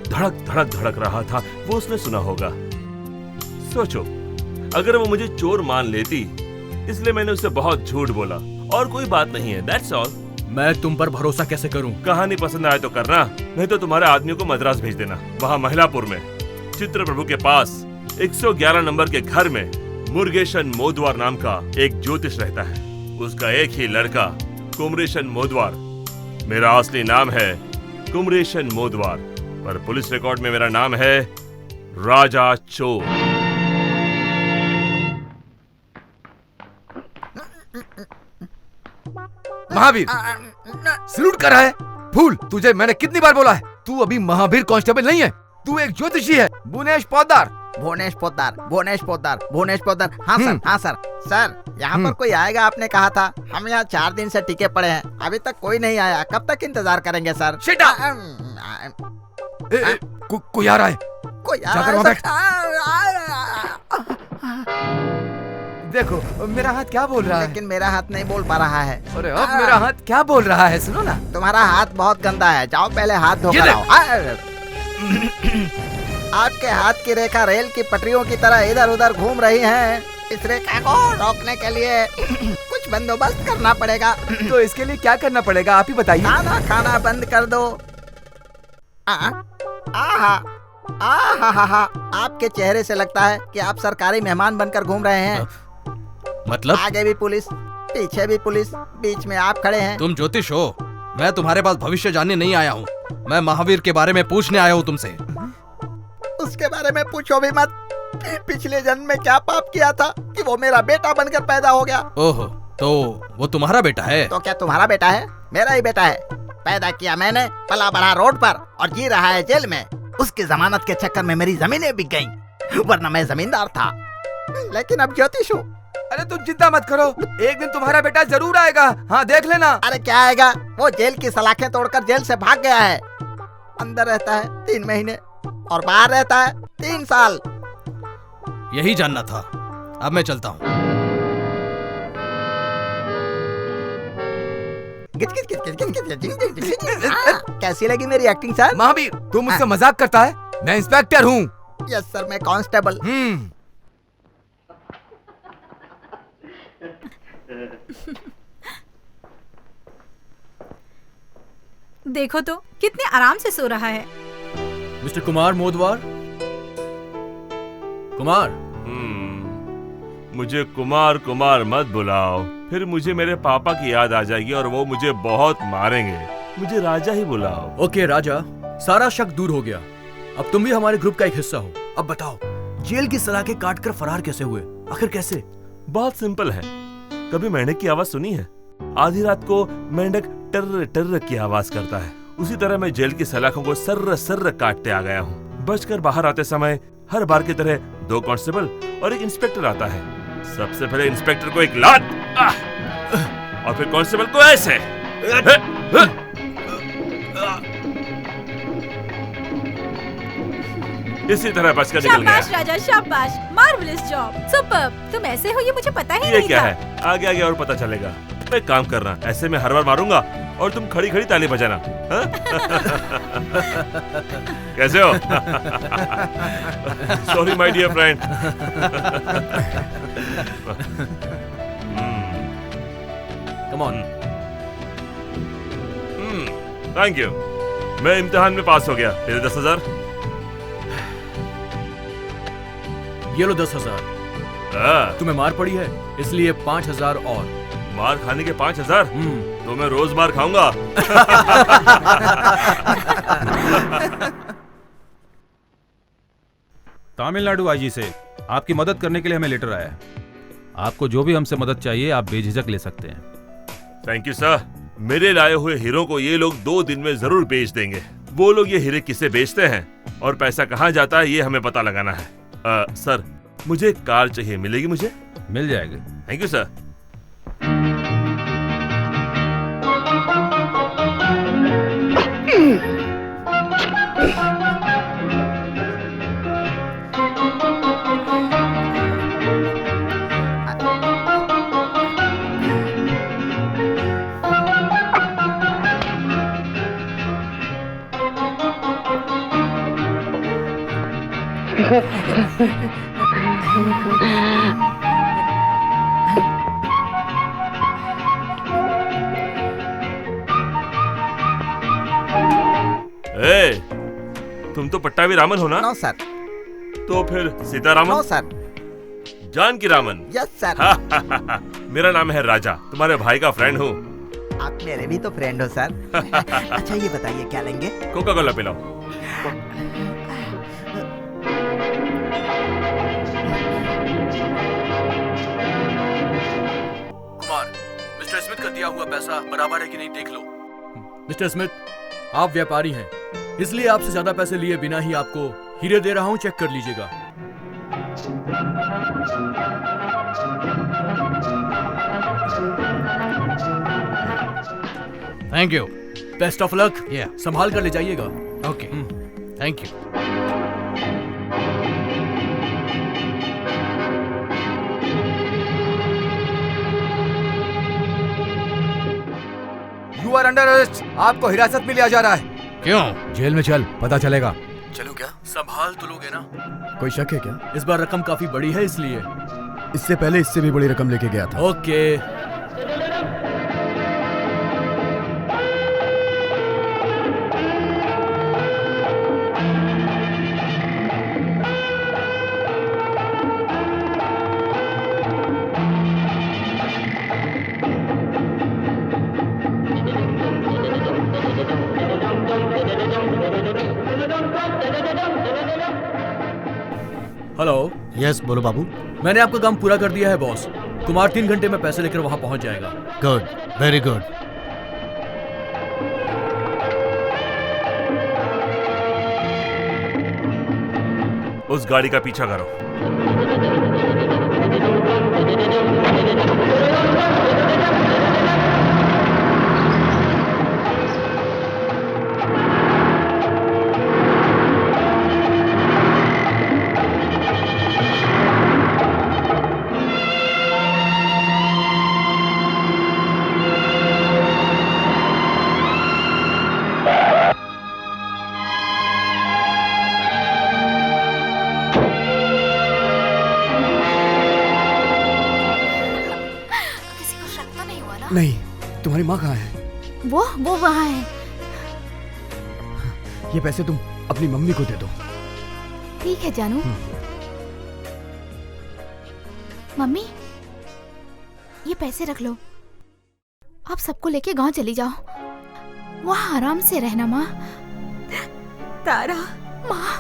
धड़क धड़क धड़क रहा था, वो उसने सुना होगा। सोचो, अगर वो मुझे चोर मान लेती, इसलिए मैंने उसे बहुत झूठ बोला, और कोई बात नहीं है, दैट्स ऑल। मैं तुम पर भरोसा कैसे करूं? कहानी पसंद आए तो करना, नहीं तो तुम्हारे आदमियों को मद्रास भेज देना। वहाँ महिलापुर में चित्र प्रभु के पास 111 नंबर के घर में मुरुगेशन मोदवार नाम का एक ज्योतिष रहता है। उसका एक ही लड़का कुमरेशन मोदवार। मेरा असली नाम है कुमरेशन मोदवार, पर पुलिस रिकॉर्ड में मेरा नाम है राजा चोर। महावीर, सलूट कर रहा है। फूल, तुझे मैंने कितनी बार बोला है, तू अभी महावीर कांस्टेबल नहीं है, तू एक ज्योतिषी है। भुवनेश पोद्दार। भुवनेश पोद्दार, भुवनेश पोद्दार, भुवनेश पोद्दार। हाँ सर, हाँ सर। सर, यहाँ पर कोई आएगा आपने कहा था। हम यहाँ 4 दिन से टिके पड़े हैं, अभी तक कोई नहीं आया। कब तक इंतजार करेंगे सर? Shut up! कोई आ रहा है। कोई आ जाकर रहा वहाँ है सर। देखो मेरा हाथ क्या बोल रहा है। लेकिन मेरा हाथ नहीं बोल पा रहा है। अरे अब मेरा हाथ क्या बोल रहा है, सुनो ना। तुम्हारा हाथ बहुत गंदा है, जाओ पहले हाथ धो कर आओ। आपके हाथ की रेखा रेल की पटरियों की तरह इधर उधर घूम रही है। इस रेखा को रोकने के लिए कुछ बंदोबस्त करना पड़ेगा। तो इसके लिए क्या करना पड़ेगा, आप ही बताइए। खाना खाना बंद कर दो। आहा आहा, आपके चेहरे से लगता है कि आप सरकारी मेहमान बनकर घूम रहे हैं। मतलब आगे भी पुलिस, पीछे भी पुलिस, बीच में आप खड़े हैं। तुम ज्योतिष हो? मैं तुम्हारे पास भविष्य जानने नहीं आया हूँ, मैं महावीर के बारे में पूछने आया हूँ तुमसे। उसके बारे में पूछो भी मत। पिछले जन्म में क्या पाप किया था कि वो मेरा बेटा बनकर पैदा हो गया। ओहो, तो वो तुम्हारा बेटा है? तो क्या तुम्हारा बेटा है? मेरा ही बेटा है। पैदा किया मैंने पला बड़ा रोड पर और जी रहा है जेल में। उसकी जमानत के चक्कर में मेरी जमीनें बिक गईं, वरना मैं जमींदार था। लेकिन अब ज्योतिष हूँ। अरे तुम चिंता मत करो, एक दिन तुम्हारा बेटा जरूर आएगा। हाँ देख लेना। अरे क्या आएगा, वो जेल की सलाखें तोड़कर जेल से भाग गया है। अंदर रहता है 3 महीने और बाहर रहता है 3 साल। यही जानना था, अब मैं चलता हूँ। कैसी लगी मेरी एक्टिंग सर? महावीर, तुम मुझसे मजाक करता है? मैं इंस्पेक्टर हूँ। यस सर, मैं कांस्टेबल। देखो तो कितने आराम से सो रहा है। मिस्टर कुमार मोदवार। कुमार। मुझे कुमार कुमार मत बुलाओ, फिर मुझे मेरे पापा की याद आ जाएगी और वो मुझे बहुत मारेंगे। मुझे राजा ही बुलाओ। ओके राजा, सारा शक दूर हो गया। अब तुम भी हमारे ग्रुप का एक हिस्सा हो। अब बताओ, जेल की सलाखें काटकर फरार कैसे हुए? आखिर कैसे? बहुत सिंपल है। कभी मेंढक की आवाज सुनी है? आधी रात को मेंढक टर्र टर्र की आवाज करता है। उसी तरह मैं जेल की सलाखों को सर्र सर्र काटते आ गया हूँ। बचकर बाहर आते समय हर बार की तरह 2 कांस्टेबल और एक इंस्पेक्टर आता है। सबसे पहले इंस्पेक्टर को एक लात और फिर कांस्टेबल को ऐसे। इसी तरह बचकर निकल गया। शाबाश राजा, शाबाश, मार्वेलस जॉब, सुपर्ब। तुम ऐसे हो ये मुझे पता ही ये नहीं क्या था। है? आगे आगे और पता चलेगा। मैं काम करना, ऐसे में हर बार मारूंगा और तुम खड़ी खड़ी ताली बजाना। कैसे हो? Sorry my dear friend. Come on. Thank you. मैं इम्तिहान में पास हो गया। तेरे 10,000। ये लो 10,000। तुम्हें मार पड़ी है इसलिए 5,000 और। मार खाने के 5,000? तो मैं रोज मार खाऊंगा। तमिलनाडु आईजी से आपकी मदद करने के लिए हमें लेटर आया है। आपको जो भी हमसे मदद चाहिए आप बेझिझक ले सकते हैं। Thank you sir. मेरे लाए हुए हीरो को ये लोग 2 दिन में जरूर बेच देंगे। वो लोग ये हीरे किसे बेचते हैं और पैसा कहाँ जाता है ये हमें पता लगाना है। सर, मुझे एक कार चाहिए, मिलेगी मुझे? मिल जाएगी। Thank you sir. तुम तो पट्टाभी रामन हो ना? No sir. तो फिर Sitaraman? No sir. Janaki Raman? Yes sir. मेरा नाम है राजा, तुम्हारे भाई का फ्रेंड हूँ। आप मेरे भी तो फ्रेंड हो सर। अच्छा ये बताइए क्या लेंगे? कोका कोला पिलाओ। कुमार, मिस्टर स्मिथ का दिया हुआ पैसा बराबर है कि नहीं देख लो। मिस्टर स्मिथ, आप व्यापारी हैं, इसलिए आपसे ज्यादा पैसे लिए बिना ही आपको हीरे दे रहा हूं, चेक कर लीजिएगा। Thank you. Best of luck. संभाल कर ले जाइएगा। Okay, thank you. You are under arrest. आपको हिरासत में लिया जा रहा है। क्यों? जेल में चल, पता चलेगा। चलो क्या? संभाल तो लोगे ना? कोई शक है क्या? इस बार रकम काफी बड़ी है इसलिए। इससे पहले इससे भी बड़ी रकम लेके गया था। ओके। हेलो। यस बोलो बाबू। मैंने आपका काम पूरा कर दिया है बॉस। कुमार 3 घंटे में पैसे लेकर वहां पहुंच जाएगा। Good, very good. उस गाड़ी का पीछा करो। नहीं, तुम्हारी माँ कहाँ है? वो वहाँ है। ये पैसे तुम अपनी मम्मी को दे दो। ठीक है जानू। मम्मी, ये पैसे रख लो। आप सबको लेके गांव चली जाओ। वहाँ आराम से रहना माँ। तारा। माँ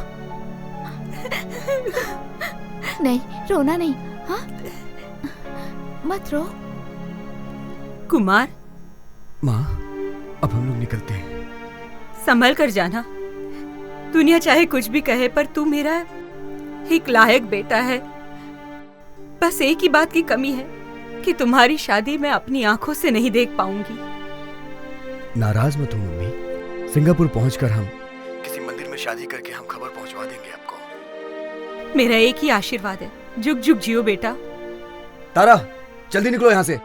नहीं, रोना नहीं। हाँ, मत रो। कुमार। माँ, अब हम लोग निकलते हैं। संभल कर जाना। दुनिया चाहे कुछ भी कहे, पर तू मेरा एक लायक बेटा है। बस एक ही बात की कमी है कि तुम्हारी शादी मैं अपनी आंखों से नहीं देख पाऊंगी। नाराज मत हो मम्मी। सिंगापुर पहुंचकर हम किसी मंदिर में शादी करके हम खबर पहुंचवा देंगे आपको। मेरा एक ही आशीर्वाद है, जुग जुग जियो बेटा। तारा, जल्दी निकलो यहाँ से।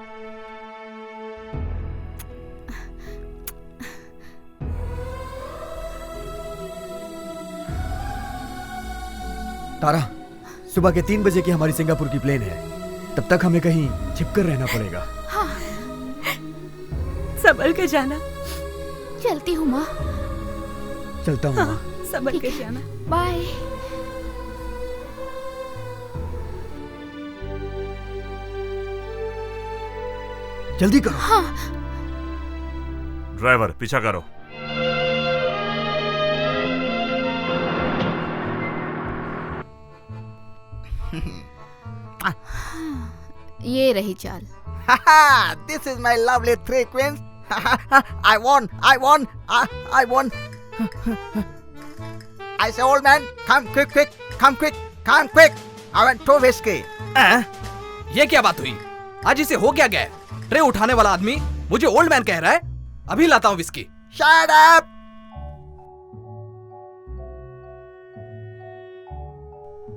तारा, सुबह के 3 बजे की हमारी सिंगापुर की प्लेन है। तब तक हमें कहीं छिपकर रहना पड़ेगा। हाँ। संभल के जाना। चलती हूँ माँ। चलता हूँ माँ। संभल के जाना। बाय। जल्दी करो। हाँ। ड्राइवर पीछा करो। ये रही चाल। This is my lovely 3 queens. I won. I say, old man, come quick. I want 2 whiskey. ये क्या बात हुई? आज इसे हो क्या गया? ट्रे उठाने वाला आदमी मुझे ओल्ड मैन कह रहा है। अभी लाता हूँ whisky. Shut up.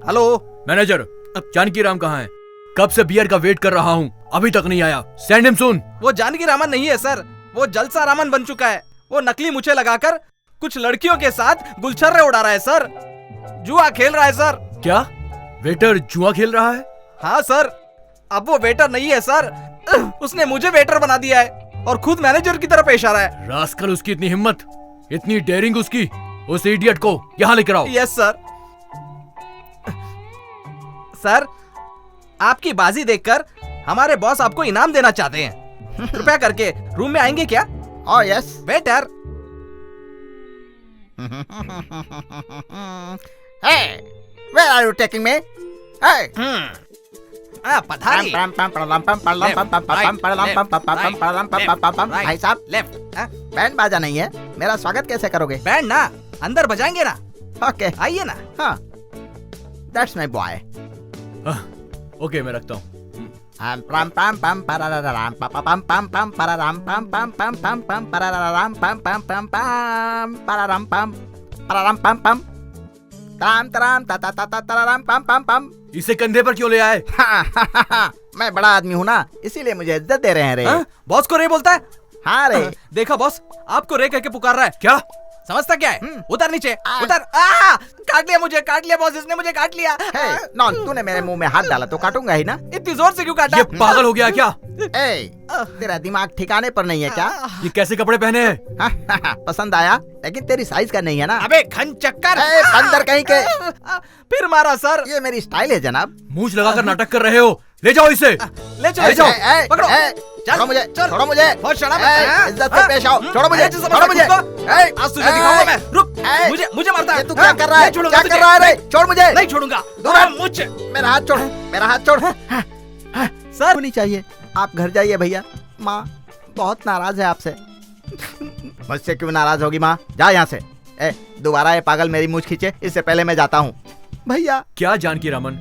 Hello manager, Janaki Ram कहाँ है? कब से बियर का वेट कर रहा हूँ, अभी तक नहीं आया। सेंड हिम सून। वो जानकी रामन नहीं है सर, वो जलसा रामन बन चुका है। वो नकली मुछे लगाकर कुछ लड़कियों के साथ गुलछर्रे उड़ा रहा है सर। जुआ खेल रहा है सर। क्या वेटर जुआ खेल रहा है? हाँ सर। अब वो वेटर नहीं है सर, उसने मुझे वेटर बना दिया है और खुद मैनेजर की तरह पेश आ रहा है। रास्कल, उसकी इतनी हिम्मत, इतनी डेयरिंग उसकी। उस इडियट को यहाँ लेकर आओ। Yes sir. सर, आपकी बाजी देखकर हमारे बॉस आपको इनाम देना चाहते हैं। कृपया करके रूम में आएंगे क्या? Oh yes. Waiter. Hey, where are you taking me? Hey. पधारी। भाई साहब, लेफ्ट। बैंड बाजा नहीं है, मेरा स्वागत कैसे करोगे? बैंड ना, अंदर बजाएंगे ना। ओके, आइए ना। हाँ, that's my boy. ओके, मैं रखता हूँ। पम पम पम pararam pam pam pam pararam pam pam pam pam pam pararam pam pam pam pam pararam pam pararam pam pam tam taram ta ta ta ta tararam pam pam pam। इसे कंधे पर क्यों ले आए? मैं बड़ा आदमी हूँ ना, इसीलिए मुझे इज्जत दे रहे हैं रे। बॉस को रे बोलता है? हाँ रे। देखा बॉस, आपको रे कह के पुकार रहा है। क्या समझता क्या है? उतर नीचे, उतर। काट लिया बॉस, इसने मुझे काट लिया। नॉन, तूने मेरे मुंह में हाथ डाला तो काटूंगा ही ना। इतनी जोर से क्यों काटा? ये पागल हो गया क्या? तेरा दिमाग ठिकाने पर नहीं है क्या? ये कैसे कपड़े पहने हैं? पसंद आया, लेकिन तेरी साइज का नहीं है ना। अबे खन चक्कर। अंदर कहीं के। फिर मारा सर। ये मेरी स्टाइल है जनाब। मूंछ लगाकर नाटक कर रहे हो। ले जाओ इसे। ले जाओ। पकड़ो। छोड़ो मुझे, छोड़ो मुझे। बहुत शराब है। इज्जत से पेश आओ। छोड़ो मुझे, छोड़ो मुझे। आज तुझे दिखाऊंगा मैं। रुक, मुझे मारता है। तू क्या कर रहा है? क्या कर रहा है रे? छोड़ मुझे। नहीं छोड़ूंगा। मुझे मेरा हाथ छोड़, मेरा हाथ छोड़। सर नहीं चाहिए, आप घर जाइए भैया। माँ बहुत नाराज है आपसे। मुझसे क्यों नाराज होगी माँ? जा यहाँ से। दोबारा ये पागल मेरी मूंछ खींचे, इससे पहले मैं जाता हूँ। भैया। क्या जानकी रामन,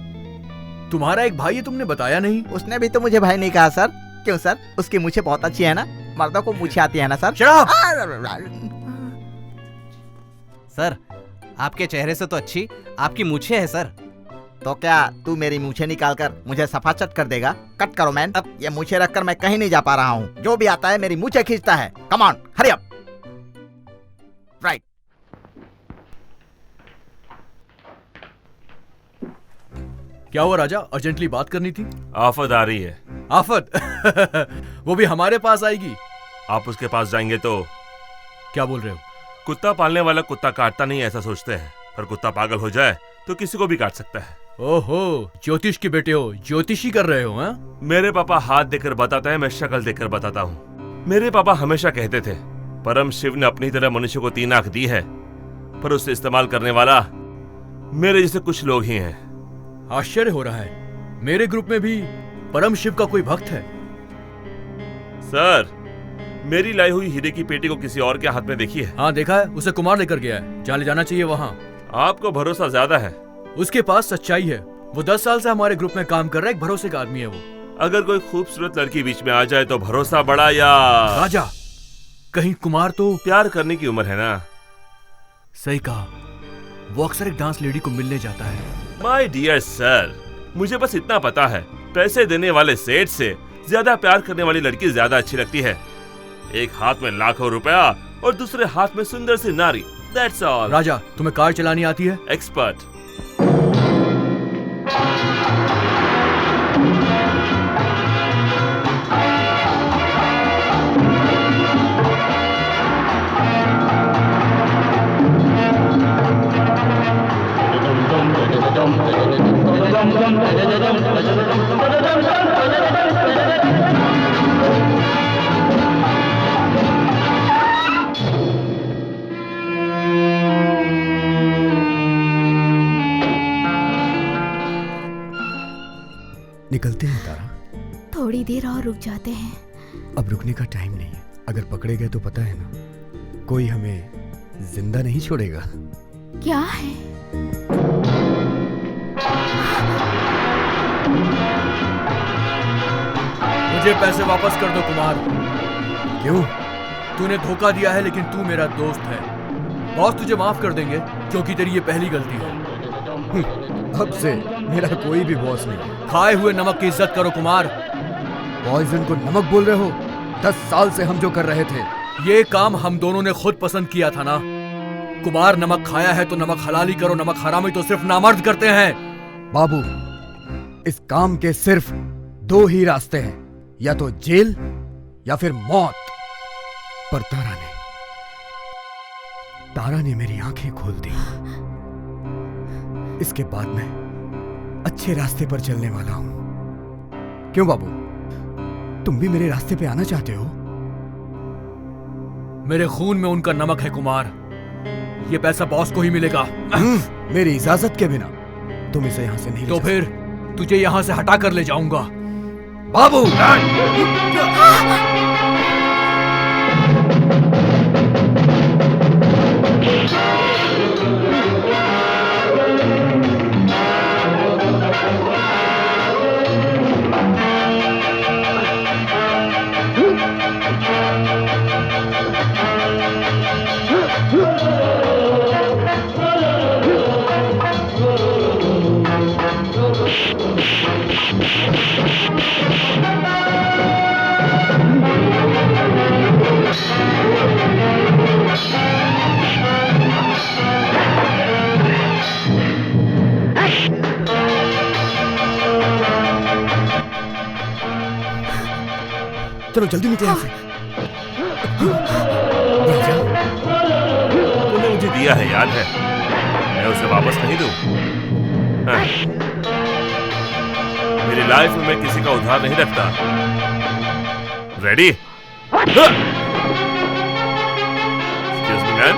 तुम्हारा एक भाई है, तुमने बताया नहीं? उसने भी तो मुझे भाई नहीं कहा सर। क्यों सर? उसकी मूछें बहुत अच्छी है ना? मर्दों को मूछें आती है ना सर? सर, आपके चेहरे से तो अच्छी आपकी मूछें है सर। तो क्या तू मेरी मूछें निकाल कर मुझे सफाचट कर देगा? कट करो मैन। अब ये मूछें रखकर मैं कहीं नहीं जा पा रहा हूँ। जो भी आता है मेरी मूछें खींचता है। Come on, hurry up. Right. क्या हुआ राजा, अर्जेंटली बात करनी थी? आफत आ रही है। आफत? वो भी हमारे पास आएगी? आप उसके पास जाएंगे तो? क्या बोल रहे हो? कुत्ता पालने वाला कुत्ता काटता नहीं ऐसा सोचते हैं, पर कुत्ता पागल हो जाए तो किसी को भी काट सकता है। ओहो, ज्योतिष के बेटे हो, ज्योतिषी कर रहे हो? हाँ? मेरे पापा हाथ देकर बताते हैं, मैं शक्ल देकर बताता हूँ। मेरे पापा हमेशा कहते थे, परम शिव ने अपनी तरह मनुष्य को 3 आंख दी है, पर उसे इस्तेमाल करने वाला मेरे जैसे कुछ लोग ही हैं। आश्चर्य हो रहा है, मेरे ग्रुप में भी परम शिव का कोई भक्त है। सर, मेरी लाई हुई हीरे की पेटी को किसी और के हाथ में देखी है? हाँ देखा है, उसे कुमार लेकर गया है, जहाँ ले जाना चाहिए वहाँ। आपको भरोसा ज्यादा है। उसके पास सच्चाई है, वो 10 साल से हमारे ग्रुप में काम कर रहा है, एक भरोसे का आदमी है वो। अगर कोई खूबसूरत लड़की बीच में आ जाए तो भरोसा बढ़ा या? राजा, कहीं कुमार तो? प्यार करने की उम्र है ना। सही कहा, वो अक्सर एक डांस लेडी को मिलने जाता है। माय डियर सर, मुझे बस इतना पता है, पैसे देने वाले सेठ से ज्यादा प्यार करने वाली लड़की ज्यादा अच्छी लगती है। एक हाथ में लाखों रुपया और दूसरे हाथ में सुंदर सी नारी। That's all. राजा, तुम्हें कार चलानी आती है? एक्सपर्ट। निकलते हैं तारा। थोड़ी देर और रुक जाते हैं। अब रुकने का टाइम नहीं है, अगर पकड़े गए तो पता है ना, कोई हमें जिंदा नहीं छोड़ेगा। क्या है? मुझे पैसे वापस कर दो कुमार। क्यों? तूने धोखा दिया है, लेकिन तू मेरा दोस्त है। बॉस तुझे माफ कर देंगे, क्योंकि तेरी ये पहली गलती है। अब से मेरा कोई भी बॉस नहीं। खाए हुए नमक की इज्जत करो कुमार। पॉइजन को नमक बोल रहे हो? 10 साल से हम जो कर रहे थे, ये काम हम दोनों ने खुद पसंद किया था ना। कुमार, नमक खाया है तो नमक हलाली करो, नमक हरामी तो सिर्फ नामर्द करते हैं। बाबू, इस काम के सिर्फ 2 ही रास्ते हैं, या तो जेल या फिर मौत। पर तारा ने मेरी आंखें खोल दी। इसके बाद मैं अच्छे रास्ते पर चलने वाला हूं। क्यों बाबू, तुम भी मेरे रास्ते पे आना चाहते हो? मेरे खून में उनका नमक है कुमार। ये पैसा बॉस को ही मिलेगा। मेरी इजाजत के बिना तुम इसे यहाँ से नहीं तो फिर तुझे यहाँ से हटा कर ले जाऊंगा। बाबू! चलो जल्दी निकले यहाँ से। राजा, तूने मुझे दिया है, याद है? मैं उसे वापस नहीं दूं। हाँ। मेरी लाइफ में मैं किसी का उधार नहीं रखता। Ready? Excuse me man.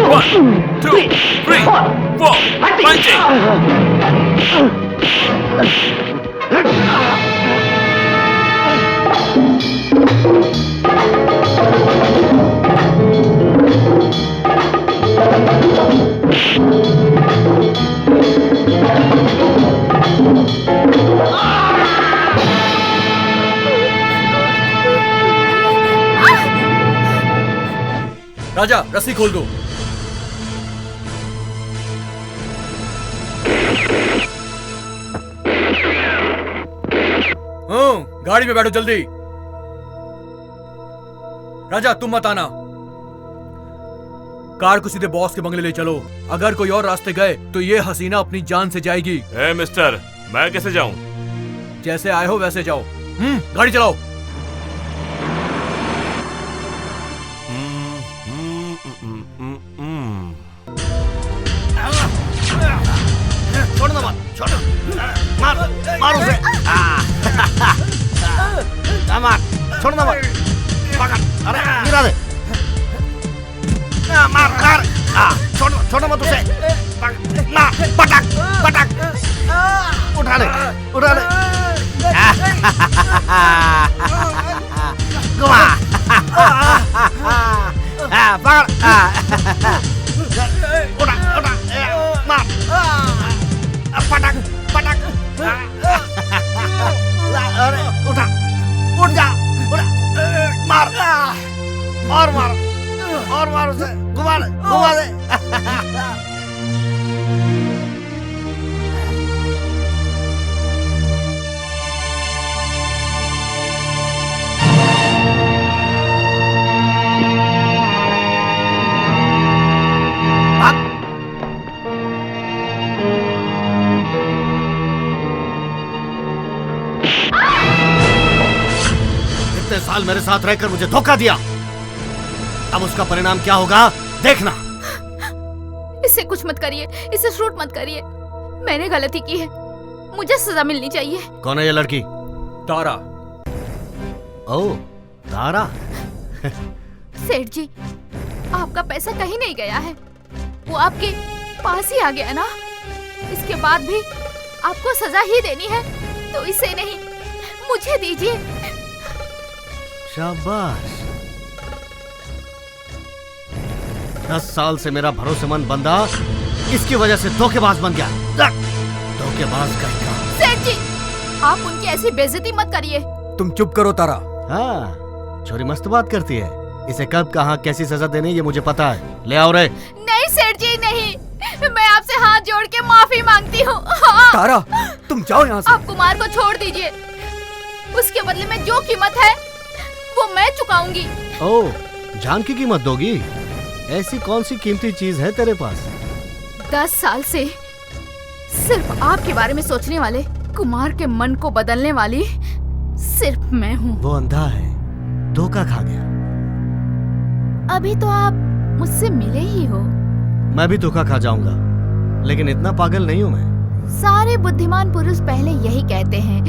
One, two, three, four, punching! राजा, रस्सी खोल दो। गाड़ी में बैठो जल्दी। राजा, तुम मत आना। कार को सीधे बॉस के बंगले ले चलो। अगर कोई और रास्ते गए तो ये हसीना अपनी जान से जाएगी। ए मिस्टर, मैं कैसे जाऊं? जैसे आए हो वैसे जाओ। गाड़ी चलाओ। छोड़ो मत, छोड़ो, मार, मारो उसे। मार, छोड़ो मत, पकड़, अरे गिरा दे। मार, मार, छोड़ो, छोड़ो मत उसे। मार, पटक, पटक, उठा ले, उठा ले। घुमा, पकड़, उठा, उठा, मार, पटक, पटक, अरे उठा, उठ जा, उठा, मार, और मार उसे, घुमा दे, घुमा दे। इतने साल मेरे साथ रहकर मुझे धोखा दिया, अब उसका परिणाम क्या होगा देखना। इससे कुछ मत करिए, इसे शूट मत करिए। मैंने गलती की है, मुझे सजा मिलनी चाहिए। कौन है ये लड़की? तारा। ओह, तारा। सेठ जी, आपका पैसा कहीं नहीं गया है, वो आपके पास ही आ गया ना। इसके बाद भी आपको सजा ही देनी है तो इसे नहीं, मुझे दीजिए। शाबाश। 10 साल से मेरा भरोसेमंद बंदा इसकी वजह से धोखेबाज बन गया। धोखेबाज कहेगा। सेठ जी, आप उनकी ऐसी बेइज्जती मत करिए। तुम चुप करो तारा। हाँ, छोरी मस्त बात करती है। इसे कब कहाँ कैसी सजा देनी ये मुझे पता है। ले आओ रे। नहीं सेठ जी, नहीं, मैं आपसे हाथ जोड़ के माफी मांगती हूँ। तारा, तुम जाओ यहाँ से। आप कुमार को छोड़ दीजिए। उसके बदले में जो कीमत है वो मैं चुकाऊंगी। ओह, जान की कीमत दोगी? ऐसी कौन सी कीमती चीज है तेरे पास? 10 साल से सिर्फ आपके बारे में सोचने वाले, कुमार के मन को बदलने वाली सिर्फ मैं हूँ। वो अंधा है, धोखा खा गया। अभी तो आप मुझसे मिले ही हो। मैं भी धोखा खा जाऊंगा, लेकिन इतना पागल नहीं हूँ मैं। सारे बुद्धिमान पुरुष पहले यही कहते हैं,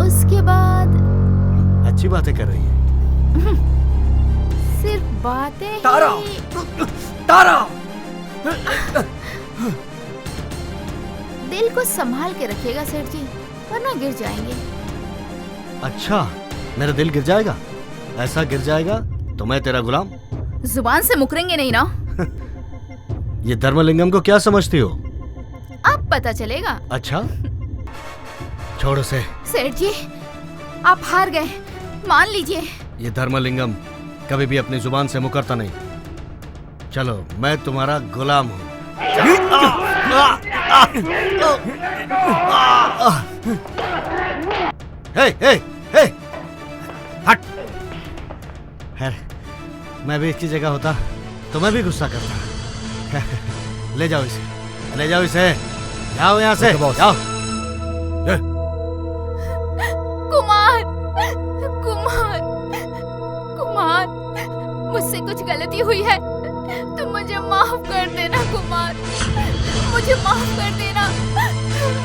उसके बाद अच्छी बातें कर रही है। सिर्फ बातें तारा, ही। तारा, दिल को संभाल के रखिएगा सेठ जी, वरना गिर जाएंगे। अच्छा, मेरा दिल गिर जाएगा? ऐसा गिर जाएगा तो मैं तेरा गुलाम? जुबान से मुकरेंगे नहीं ना? ये धर्मलिंगम को क्या समझती हो? अब पता चलेगा। अच्छा, छोड़ उसे। सेठ जी, आप हार गए, मान लीजिए। ये धर्मलिंगम कभी भी अपनी जुबान से मुकरता नहीं। चलो, मैं तुम्हारा गुलाम हूँ। हे, हे, हे, हट। है, मैं भी इसकी जगह होता तो मैं भी गुस्सा करता। ले जाओ इसे, ले जाओ इसे, जाओ यहाँ से, जाओ। कुमार, कुमार, कुमार, मुझसे कुछ गलती हुई है तो मुझे माफ कर देना कुमार, मुझे माफ कर देना,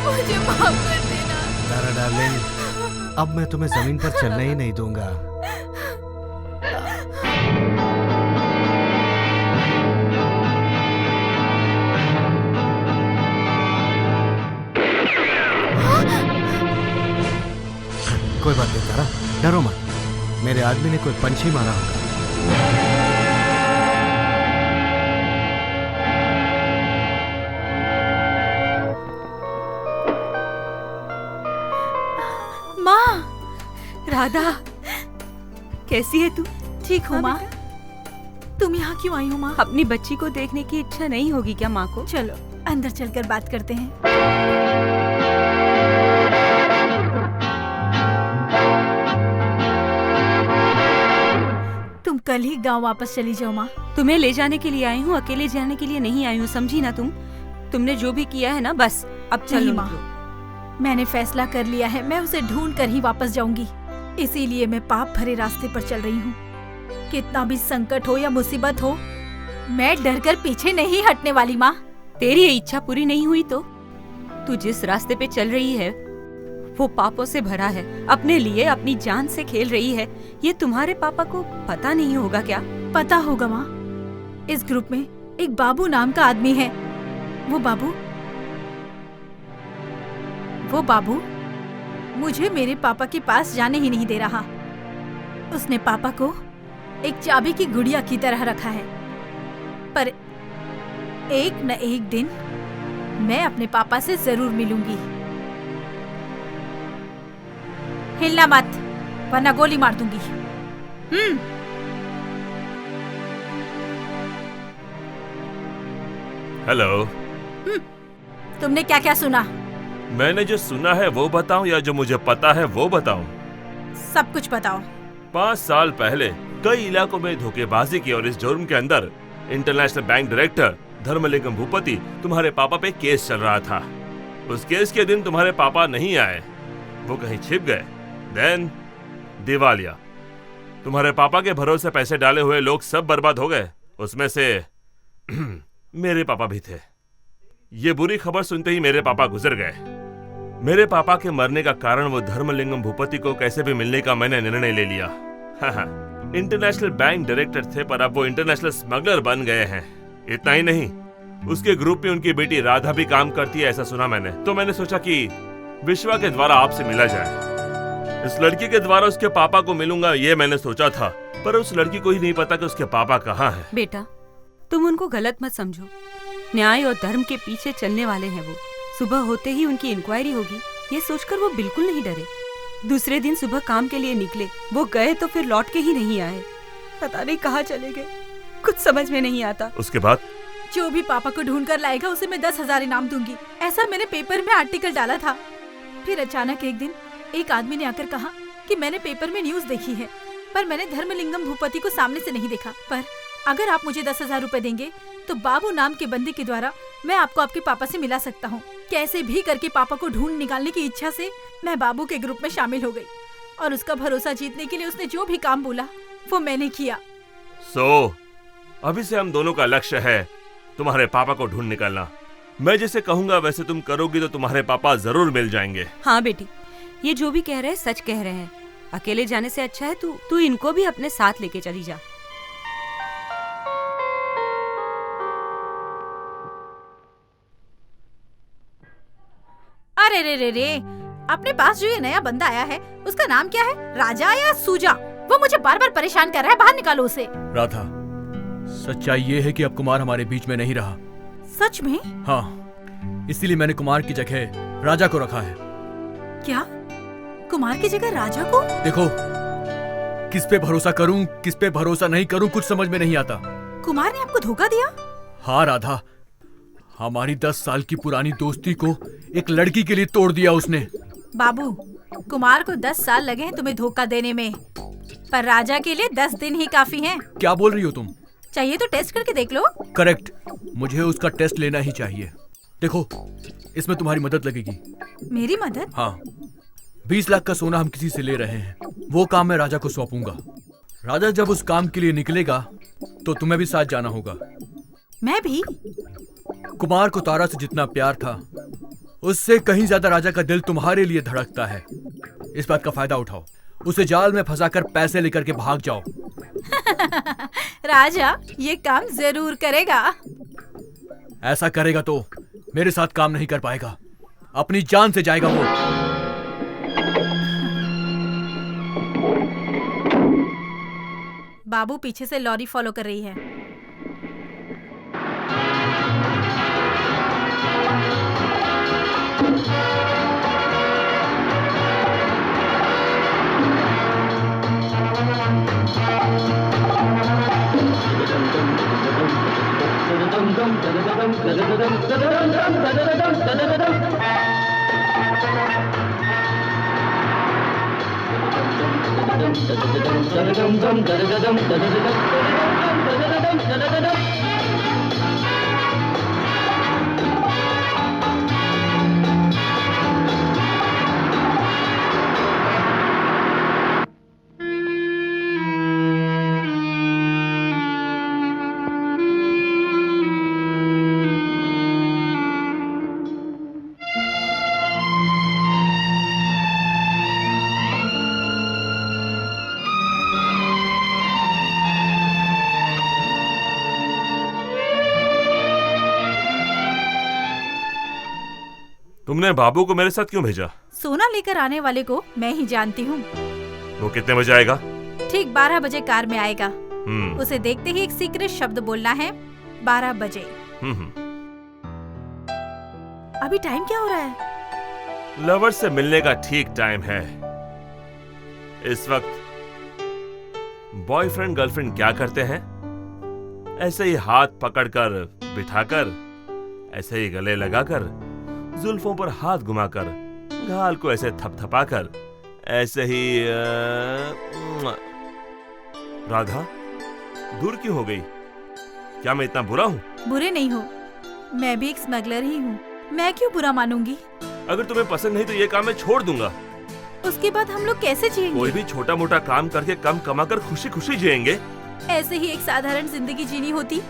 मुझे माफ कर देना। तारा डार्लिंग, अब मैं तुम्हें जमीन पर चलने ही नहीं दूंगा। कोई बात नहीं तारा, डरो मत। मेरे आदमी ने कोई पंछी मारा होगा। माँ, राधा, कैसी है तू? ठीक हूँ माँ। तुम यहाँ क्यों आई हो माँ? अपनी बच्ची को देखने की इच्छा नहीं होगी क्या माँ को? चलो अंदर चलकर बात करते हैं। तुम कल ही गांव वापस चली जाओ माँ। तुम्हें ले जाने के लिए आई हूँ, अकेले जाने के लिए नहीं आई हूँ, समझी ना तुम? तुमने जो भी किया है ना, बस अब चलो। नहीं माँ, मैंने फैसला कर लिया है, मैं उसे ढूंढ कर ही वापस जाऊंगी। इसीलिए मैं पाप भरे रास्ते पर चल रही हूँ। कितना भी संकट हो या मुसीबत हो, मैं डर कर पीछे नहीं हटने वाली माँ। तेरी ये इच्छा पूरी नहीं हुई तो तू जिस रास्ते पे चल रही है वो पापों से भरा है, अपने लिए अपनी जान से खेल रही है। ये तुम्हारे पापा को पता नहीं होगा क्या? पता होगा माँ। इस ग्रुप में एक बाबू नाम का आदमी है। वो बाबू मुझे मेरे पापा के पास जाने ही नहीं दे रहा। उसने पापा को एक चाबी की गुड़िया की तरह रखा है। पर एक न एक दिन मैं अपने पापा से जरूर मिलूंगी। हिलना मत, वरना गोली मार दूंगी। हेलो। तुमने क्या क्या सुना? मैंने जो सुना है वो बताऊं या जो मुझे पता है वो बताऊं? सब कुछ बताओ। 5 साल पहले कई इलाकों में धोखेबाजी की और इस जुर्म के अंदर international bank director Dharmalingam Bhupathi तुम्हारे पापा पे केस चल रहा था। उस केस के दिन तुम्हारे पापा नहीं आए, वो कहीं छिप गए। देन दिवालिया। तुम्हारे पापा के भरोसे पैसे डाले हुए लोग सब बर्बाद हो गए, उसमें से मेरे पापा भी थे। ये बुरी खबर सुनते ही मेरे पापा गुजर गए। मेरे पापा के मरने का कारण वो धर्मलिंगम भूपति को कैसे भी मिलने का मैंने निर्णय ले लिया। इंटरनेशनल बैंक डायरेक्टर थे, पर अब वो इंटरनेशनल स्मगलर बन गए हैं। इतना ही नहीं, उसके ग्रुप में उनकी बेटी राधा भी काम करती है, ऐसा सुना मैंने। तो मैंने सोचा कि विश्वा के द्वारा आपसे मिला जाए। इस लड़की के द्वारा उसके पापा को मिलूंगा, ये मैंने सोचा था, पर उस लड़की को ही नहीं पता कि उसके पापा कहाँ हैं। बेटा, तुम उनको गलत मत समझो। न्याय और धर्म के पीछे चलने वाले हैं वो। सुबह होते ही उनकी इंक्वायरी होगी, ये सोचकर वो बिल्कुल नहीं डरे। दूसरे दिन सुबह काम के लिए निकले, वो गए तो फिर लौट के ही नहीं आए। पता नहीं कहाँ चले गए, कुछ समझ में नहीं आता। उसके बाद जो भी पापा को ढूंढ कर लाएगा उसे मैं 10,000 इनाम दूंगी। ऐसा मैंने पेपर में आर्टिकल डाला था। फिर अचानक एक दिन एक आदमी ने आकर कहा कि मैंने पेपर में न्यूज देखी है, पर मैंने धर्मलिंगम भूपति को सामने से नहीं देखा। पर अगर आप मुझे 10,000 रुपए देंगे तो बाबू नाम के बंदे के द्वारा मैं आपको आपके पापा से मिला सकता हूँ। कैसे भी करके पापा को ढूंढ निकालने की इच्छा से मैं बाबू के ग्रुप में शामिल हो गई और उसका भरोसा जीतने के लिए उसने जो भी काम बोला वो मैंने किया। अभी से हम दोनों का लक्ष्य है तुम्हारे पापा को ढूंढ निकालना। मैं जैसे कहूँगा वैसे तुम करोगी तो तुम्हारे पापा जरूर मिल जाएंगे। हाँ बेटी, ये जो भी कह रहे हैं सच कह रहे हैं। अकेले जाने से अच्छा है तू इनको भी अपने साथ लेके चली जा। अरे रे रे रे, अपने पास जो ये नया बंदा आया है उसका नाम क्या है? राजा या सूजा? वो मुझे बार बार परेशान कर रहा है, बाहर निकालो उसे। राधा, सच्चाई ये है कि अब कुमार हमारे बीच में नहीं रहा। सच में? हाँ, इसीलिए मैंने कुमार की जगह राजा को रखा है। क्या? कुमार की जगह राजा को? देखो, किस पे भरोसा करूं, किस पे भरोसा नहीं करूं, कुछ समझ में नहीं आता। कुमार ने आपको धोखा दिया? हाँ राधा, हमारी 10 साल की पुरानी दोस्ती को एक लड़की के लिए तोड़ दिया उसने। बाबू, कुमार को 10 साल लगे हैं तुम्हें धोखा देने में, पर राजा के लिए 10 दिन ही काफी हैं। क्या बोल रही हो तुम? चाहिए तो टेस्ट करके देख लो। करेक्ट, मुझे उसका टेस्ट लेना ही चाहिए। देखो, इसमें तुम्हारी मदद लगेगी। मेरी मदद? हाँ, 20 लाख का सोना हम किसी से ले रहे हैं। वो काम मैं राजा को सौंपूंगा। राजा जब उस काम के लिए निकलेगा तो तुम्हें भी साथ जाना होगा। मैं भी? कुमार को तारा से जितना प्यार था उससे कहीं ज्यादा राजा का दिल तुम्हारे लिए धड़कता है। इस बात का फायदा उठाओ, उसे जाल में फंसाकर पैसे लेकर के भाग जाओ। राजा ये काम जरूर करेगा। ऐसा करेगा तो मेरे साथ काम नहीं कर पाएगा, अपनी जान से जाएगा वो। बाबू पीछे से लॉरी फॉलो कर रही है। तुमने बाबू को मेरे साथ क्यों भेजा? सोना लेकर आने वाले को मैं ही जानती हूँ। वो कितने बजे आएगा? ठीक 12 बजे कार में आएगा। उसे देखते ही एक सीक्रेट शब्द बोलना है, 12 बजे। अभी टाइम क्या हो रहा है? लवर से मिलने का ठीक टाइम है। इस वक्त बॉयफ्रेंड गर्लफ्रेंड क्या करते हैं? ऐसे ही हाथ पकड़कर बिठाकर, ऐसे ही गले लगाकर, जुल्फों पर हाथ घुमाकर, गाल को ऐसे थपथपाकर, ऐसे ही राधा, दूर क्यों हो गई? क्या मैं इतना बुरा हूँ? बुरे नहीं हो, मैं भी एक स्मगलर ही हूँ। मैं क्यों बुरा मानूंगी? अगर तुम्हें पसंद नहीं तो ये काम मैं छोड़ दूंगा। उसके बाद हम लोग कैसे जिएंगे? कोई भी छोटा मोटा काम करके कम कमाकर खुशी खुशी जिएंगे। ऐसे ही एक साधारण जिंदगी जीनी होती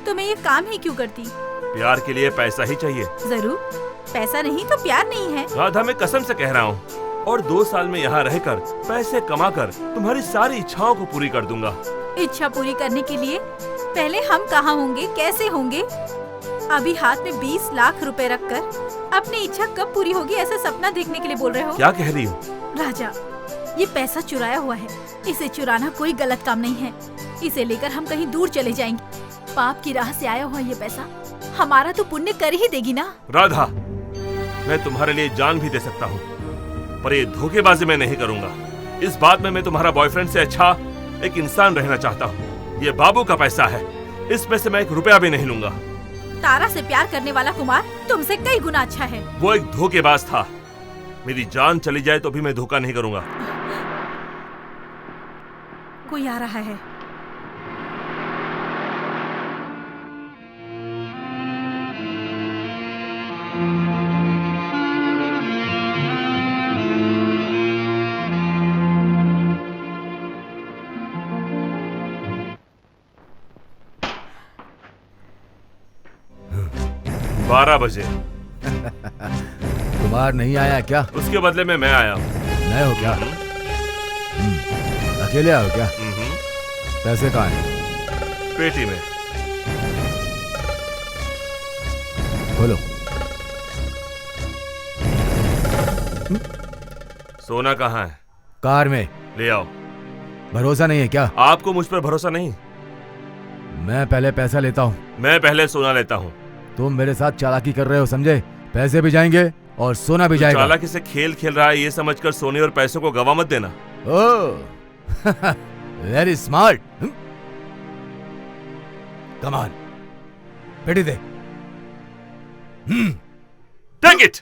तो मैं ये काम ही क्यों करती? प्यार के लिए पैसा ही चाहिए। जरूर, पैसा नहीं तो प्यार नहीं है। राधा, मैं कसम से कह रहा हूँ, और 2 साल में यहाँ रहकर पैसे कमाकर तुम्हारी सारी इच्छाओं को पूरी कर दूंगा। इच्छा पूरी करने के लिए पहले हम कहाँ होंगे, कैसे होंगे? अभी हाथ में 20 लाख रुपए रखकर अपनी इच्छा कब पूरी होगी ऐसा सपना देखने के लिए बोल रहे हो? क्या कह रही हो? राजा, ये पैसा चुराया हुआ है, इसे चुराना कोई गलत काम नहीं है। इसे लेकर हम कहीं दूर चले जाएंगे। पाप की राह से आया हुआ ये पैसा हमारा तो पुण्य कर ही देगी ना। राधा, मैं तुम्हारे लिए जान भी दे सकता हूँ, पर ये धोखेबाजी मैं नहीं करूंगा। इस बात में मैं तुम्हारा बॉयफ्रेंड से अच्छा एक इंसान रहना चाहता हूँ। ये बाबू का पैसा है, इसमें से मैं 1 रुपया भी नहीं लूंगा। तारा से प्यार करने वाला कुमार तुमसे कई गुना अच्छा है। वो एक धोखेबाज था। मेरी जान चली जाए तो भी मैं धोखा नहीं करूंगा। कोई आ रहा है। बारह बजे। कुमार नहीं आया क्या? उसके बदले में मैं आया हूँ। नए हो क्या? अकेले आओ क्या? पैसे कहाँ हैं? पेटी में। बोलो। सोना कहाँ है? कार में। ले आओ। भरोसा नहीं है क्या? आपको मुझ पर भरोसा नहीं? मैं पहले पैसा लेता हूँ। मैं पहले सोना लेता हूँ। तुम मेरे साथ चालाकी कर रहे हो, समझे? पैसे भी जाएंगे और सोना भी जाएगा। चालाकी से खेल खेल रहा है ये समझकर सोने और पैसों को गवा मत देना। ओह, वेरी स्मार्ट। कम ऑन, पेटी दे। Take it.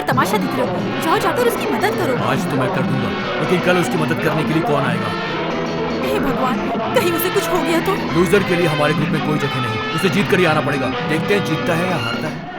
तमाशा दिख रहे हो, जाओ जाकर उसकी मदद करो। आज तो मैं कर दूंगा, लेकिन कल उसकी मदद करने के लिए कौन आएगा? हे भगवान, कहीं उसे कुछ हो गया तो? लूजर के लिए हमारे ग्रुप में कोई जगह नहीं, उसे जीत कर ही आना पड़ेगा। देखते हैं जीतता है या हारता है।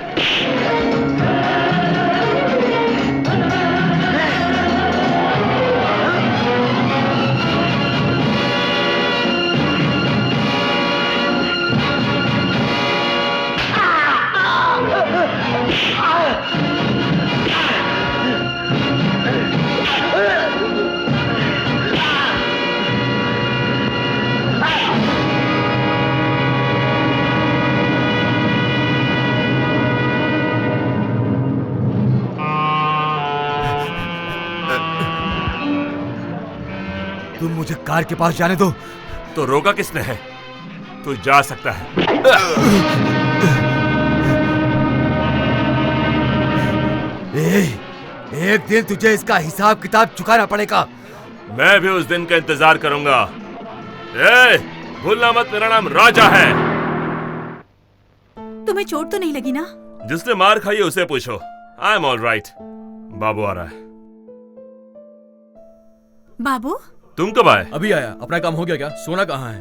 तुम मुझे कार के पास जाने दो। तो रोका किसने है? तू जा सकता है। एक दिन तुझे इसका हिसाब किताब चुकाना पड़ेगा। मैं भी उस दिन का इंतजार करूंगा। भूलना मत, मेरा नाम राजा है। तुम्हें चोट तो नहीं लगी ना? जिसने मार खाई है उसे पूछो। I am all right. Babu आ रहा है। बाबू, तुम कब आए? अभी आया। अपना काम हो गया क्या? सोना कहाँ है?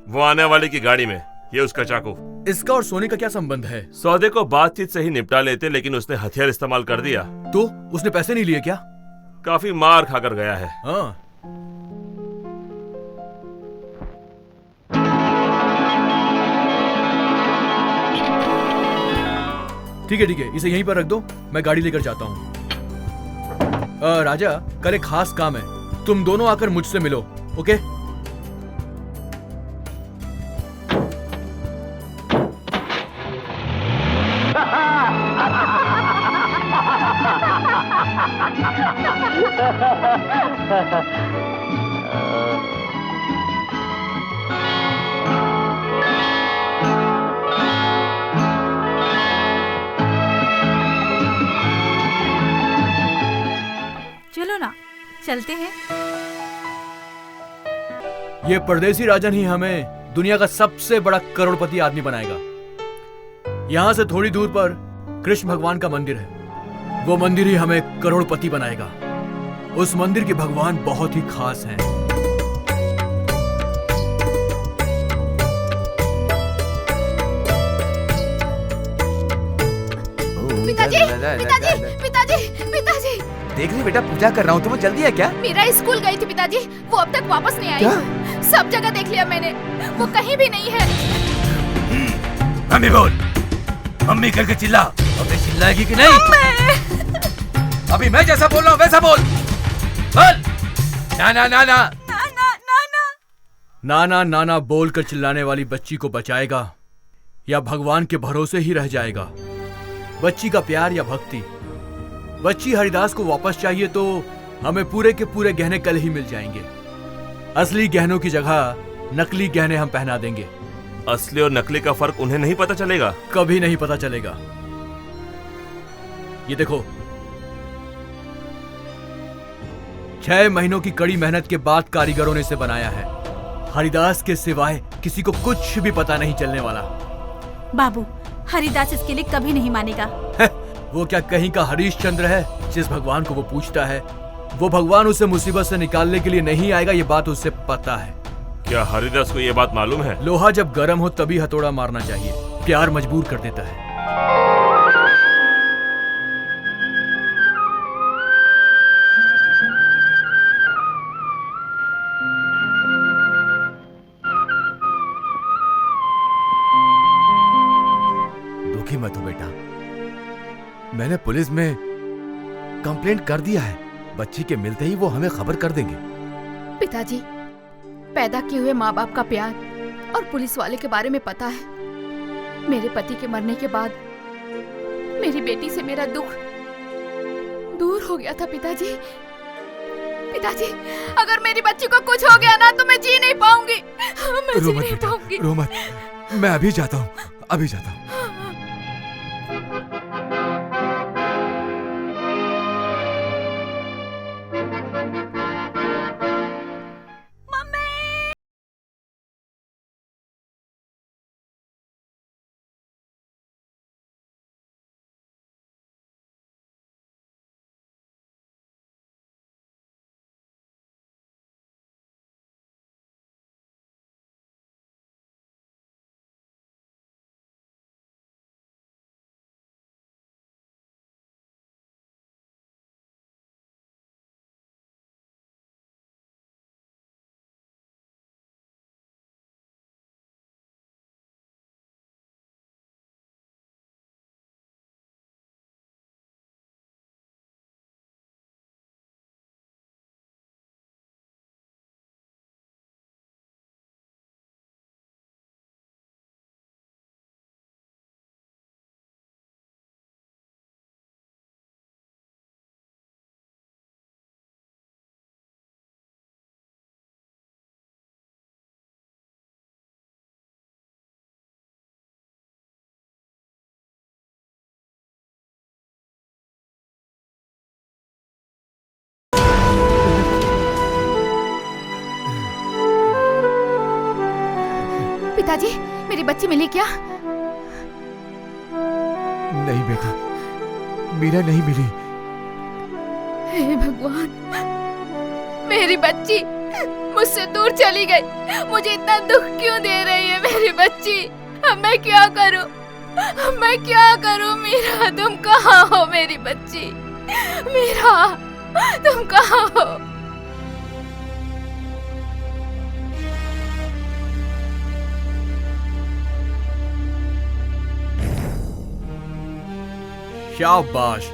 वो आने वाले की गाड़ी में। ये उसका चाकू। इसका और सोने का क्या संबंध है? सौदे को बातचीत से ही निपटा लेते, लेकिन उसने हथियार इस्तेमाल कर दिया। तो उसने पैसे नहीं लिए क्या? काफी मार खाकर गया है। हाँ। ठीक है, इसे यहीं पर रख दो, मैं गाड़ी लेकर जाता हूँ। राजा, कल एक खास काम है, तुम दोनों आकर मुझसे मिलो, ओके? चलो ना, चलते हैं। ये परदेसी राजन ही हमें दुनिया का सबसे बड़ा करोड़पति आदमी बनाएगा। यहाँ से थोड़ी दूर पर कृष्ण भगवान का मंदिर है। वो मंदिर ही हमें करोड़पति बनाएगा। उस मंदिर के भगवान बहुत ही खास हैं। पिताजी, पिताजी, पिताजी, पिताजी। देख रही बेटा, पूजा कर रहा हूँ। तुम्हें जल्दी है क्या? मीरा स्कूल गई थी पिताजी, वो अब तक वापस नहीं आई। सब जगह देख लिया मैंने, वो कहीं भी नहीं है। मम्मी बोल, मम्मी करके चिल्ला। अबे चिल्लाएगी कि नहीं? अभी मैं जैसा बोल रहा हूँ वैसा बोल। बोल ना ना ना ना नाना नाना बोलकर चिल्लाने वाली बच्ची को बचाएगा या भगवान के भरोसे ही रह जाएगा? बच्ची का प्यार या भक्ति? बच्ची हरिदास को वापस चाहिए तो हमें पूरे के पूरे गहने कल ही मिल जाएंगे। असली गहनों की जगह नकली गहने हम पहना देंगे। असली और नकली का फर्क उन्हें नहीं पता चलेगा? कभी नहीं पता चलेगा। ये देखो, 6 महीनों की कड़ी मेहनत के बाद कारीगरों ने इसे बनाया है। हरिदास के सिवाय किसी को कुछ भी पता नहीं चलने वाला। बाबू, हरिदास इसके लिए कभी नहीं मानेगा। वो क्या कहीं का हरीशचंद्र है जिस भगवान को वो पूछता है? वो भगवान उसे मुसीबत से निकालने के लिए नहीं आएगा, ये बात उसे पता है। क्या हरिदास को ये बात मालूम है? लोहा जब गर्म हो तभी हथौड़ा मारना चाहिए। प्यार मजबूर कर देता है। दुखी मत हो बेटा, मैंने पुलिस में कंप्लेंट कर दिया है। बच्ची के मिलते ही वो हमें खबर कर देंगे। पिताजी, पैदा किए हुए माँ बाप का प्यार और पुलिस वाले के बारे में पता है। मेरे पति के मरने के बाद मेरी बेटी से मेरा दुख दूर हो गया था पिताजी। पिताजी, अगर मेरी बच्ची को कुछ हो गया ना तो मैं जी नहीं पाऊंगी। मैं जी नहीं पाऊंगी। रो मत, मैं अभी जाता हूँ, अभी जाता हूँ। पिताजी, मेरी बच्ची मिली क्या? नहीं बेटा, मीरा नहीं मिली। हे भगवान, मेरी बच्ची मुझसे दूर चली गई। मुझे इतना दुख क्यों दे रही है मेरी बच्ची? अब मैं क्या करूं? अब मैं क्या करूं? मीरा, तुम कहाँ हो मेरी बच्ची? मीरा, तुम कहाँ हो? शाबाश,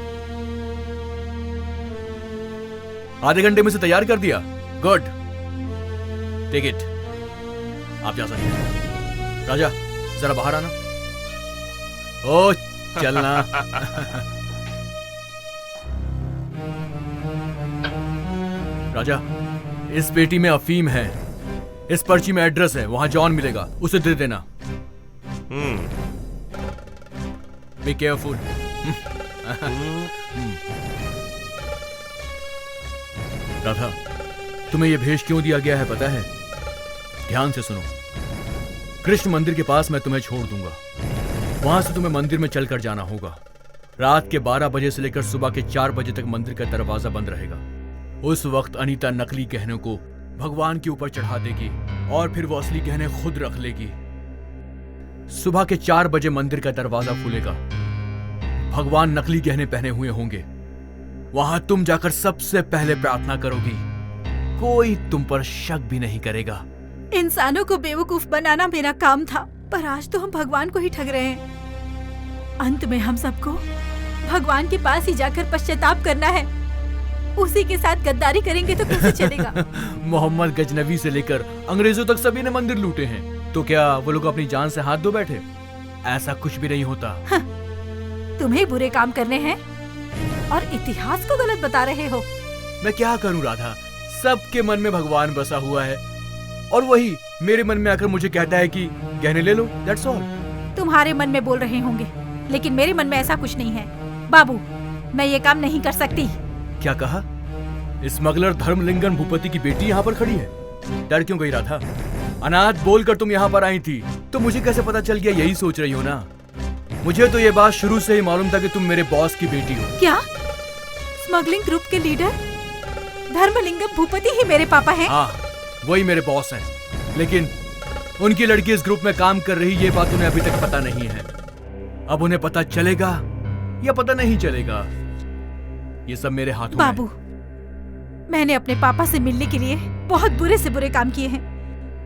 आधे घंटे में से तैयार कर दिया। Good, take it. आप जा सकते हैं। राजा, जरा बाहर आना। ओ चलना। राजा, इस पेटी में अफीम है, इस पर्ची में एड्रेस है, वहां जॉन मिलेगा, उसे दे देना। Be careful. राधा, तुम्हें यह भेष क्यों दिया गया है पता है? ध्यान से सुनो। कृष्ण मंदिर के पास मैं तुम्हें छोड़ दूंगा, वहां से तुम्हें मंदिर में चलकर जाना होगा। रात के 12 बजे से लेकर सुबह के 4 बजे तक मंदिर का दरवाजा बंद रहेगा। उस वक्त अनीता नकली गहनों को भगवान के ऊपर चढ़ा देगी और फिर वो असली गहने खुद रख लेगी। सुबह के 4 बजे मंदिर का दरवाजा खुलेगा, भगवान नकली गहने पहने हुए होंगे। वहां तुम जाकर सबसे पहले प्रार्थना करोगी, कोई तुम पर शक भी नहीं करेगा। इंसानों को बेवकूफ बनाना मेरा काम था, पर आज तो हम भगवान को ही ठग रहे हैं। अंत में हम सबको भगवान के पास ही जाकर पश्चाताप करना है। उसी के साथ गद्दारी करेंगे तो कैसे चलेगा? मोहम्मद गजनवी से लेकर अंग्रेजों तक सभी ने मंदिर लूटे हैं, तो क्या वो लोग अपनी जान से हाथ धो बैठे? ऐसा कुछ भी नहीं होता। हाँ, तुम्हें बुरे काम करने हैं और इतिहास को गलत बता रहे हो। मैं क्या करूं राधा, सबके मन में भगवान बसा हुआ है और वही मेरे मन में आकर मुझे कहता है कि गहने ले लो, दैट्स ऑल। तुम्हारे मन में बोल रहे होंगे, लेकिन मेरे मन में ऐसा कुछ नहीं है। बाबू, मैं ये काम नहीं कर सकती। क्या कहा? स्मगलर धर्मलिंगम भूपति की बेटी यहाँ पर खड़ी है, डर क्यों गई राधा? अनाथ बोलकर तुम यहाँ पर आई थी, तो मुझे कैसे पता चल गया यही सोच रही हो ना? मुझे तो ये बात शुरू से ही मालूम था कि तुम मेरे बॉस की बेटी हो। क्या? स्मगलिंग ग्रुप के लीडर धर्मलिंगम भूपति ही मेरे पापा हैं? हाँ, वही मेरे बॉस हैं, लेकिन उनकी लड़की इस ग्रुप में काम कर रही, ये बात उन्हें अभी तक पता नहीं है। अब उन्हें पता चलेगा या पता नहीं चलेगा, ये सब मेरे हाथों में है। बाबू, मैंने अपने पापा से मिलने के लिए बहुत बुरे से बुरे काम किए हैं।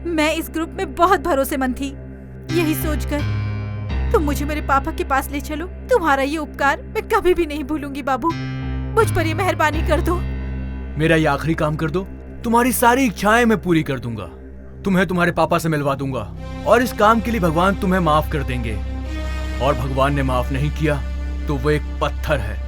मैं इस ग्रुप में बहुत भरोसेमंद थी, यही सोचकर तुम मुझे मेरे पापा के पास ले चलो। तुम्हारा ये उपकार मैं कभी भी नहीं भूलूंगी बाबू, मुझ पर ये मेहरबानी कर दो। मेरा ये आखिरी काम कर दो, तुम्हारी सारी इच्छाएं मैं पूरी कर दूंगा। तुम्हें तुम्हारे पापा से मिलवा दूंगा और इस काम के लिए भगवान तुम्हें माफ कर देंगे। और भगवान ने माफ नहीं किया तो वो एक पत्थर है।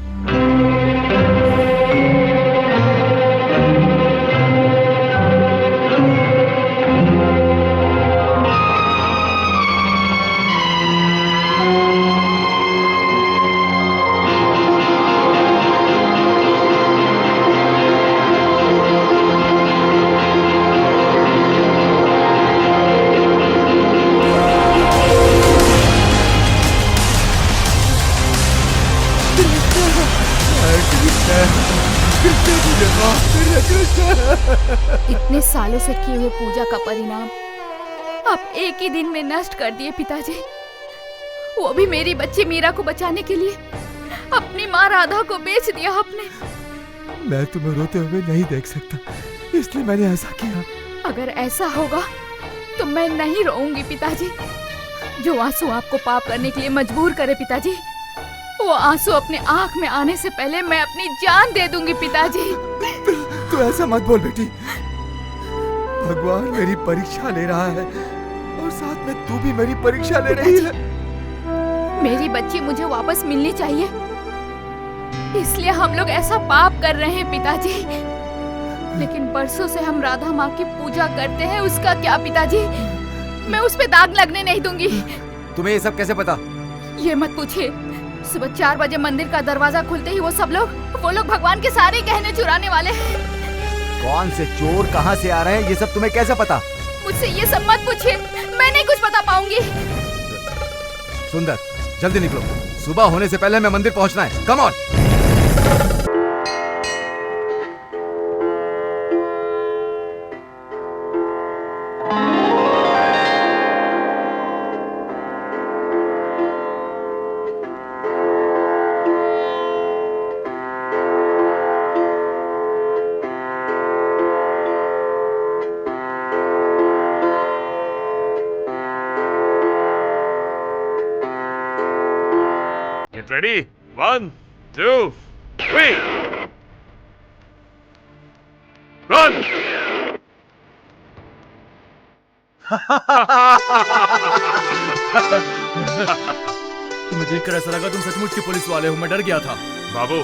इतने सालों से किए हुए पूजा का परिणाम आप एक ही दिन में नष्ट कर दिए पिताजी। वो भी मेरी बच्ची मीरा को बचाने के लिए अपनी माँ राधा को बेच दिया आपने। मैं तुम्हें रोते हुए नहीं देख सकता, इसलिए मैंने ऐसा किया। अगर ऐसा होगा तो मैं नहीं रोऊंगी पिताजी। जो आंसू आपको पाप करने के लिए मजबूर करे पिताजी, वो आंसू अपने आंख में आने से पहले मैं अपनी जान दे दूंगी पिताजी। तू ऐसा मत बोल बेटी, भगवान मेरी परीक्षा ले रहा है और साथ में तू भी मेरी परीक्षा ले रही है। मेरी बच्ची मुझे वापस मिलनी चाहिए, इसलिए हम लोग ऐसा पाप कर रहे हैं पिताजी। लेकिन बरसों से हम राधा माँ की पूजा करते हैं, उसका क्या पिताजी? मैं उस पे दाग लगने नहीं दूंगी। तुम्हें ये सब कैसे पता? ये मत पूछिए, सुबह 4 बजे मंदिर का दरवाजा खुलते ही वो लोग भगवान के सारे गहने चुराने वाले हैं। कौन से चोर कहाँ से आ रहे हैं, ये सब तुम्हें कैसे पता? मुझसे ये सब मत पूछिए, मैं नहीं कुछ बता पाऊंगी। सुंदर, जल्दी निकलो, सुबह होने से पहले हमें मंदिर पहुंचना है। Come on. Get ready? 1, 2, 3. Run! तुम्हें देखकर ऐसा लगा तुम सचमुच के पुलिस वाले हो, मैं डर गया था। बाबू,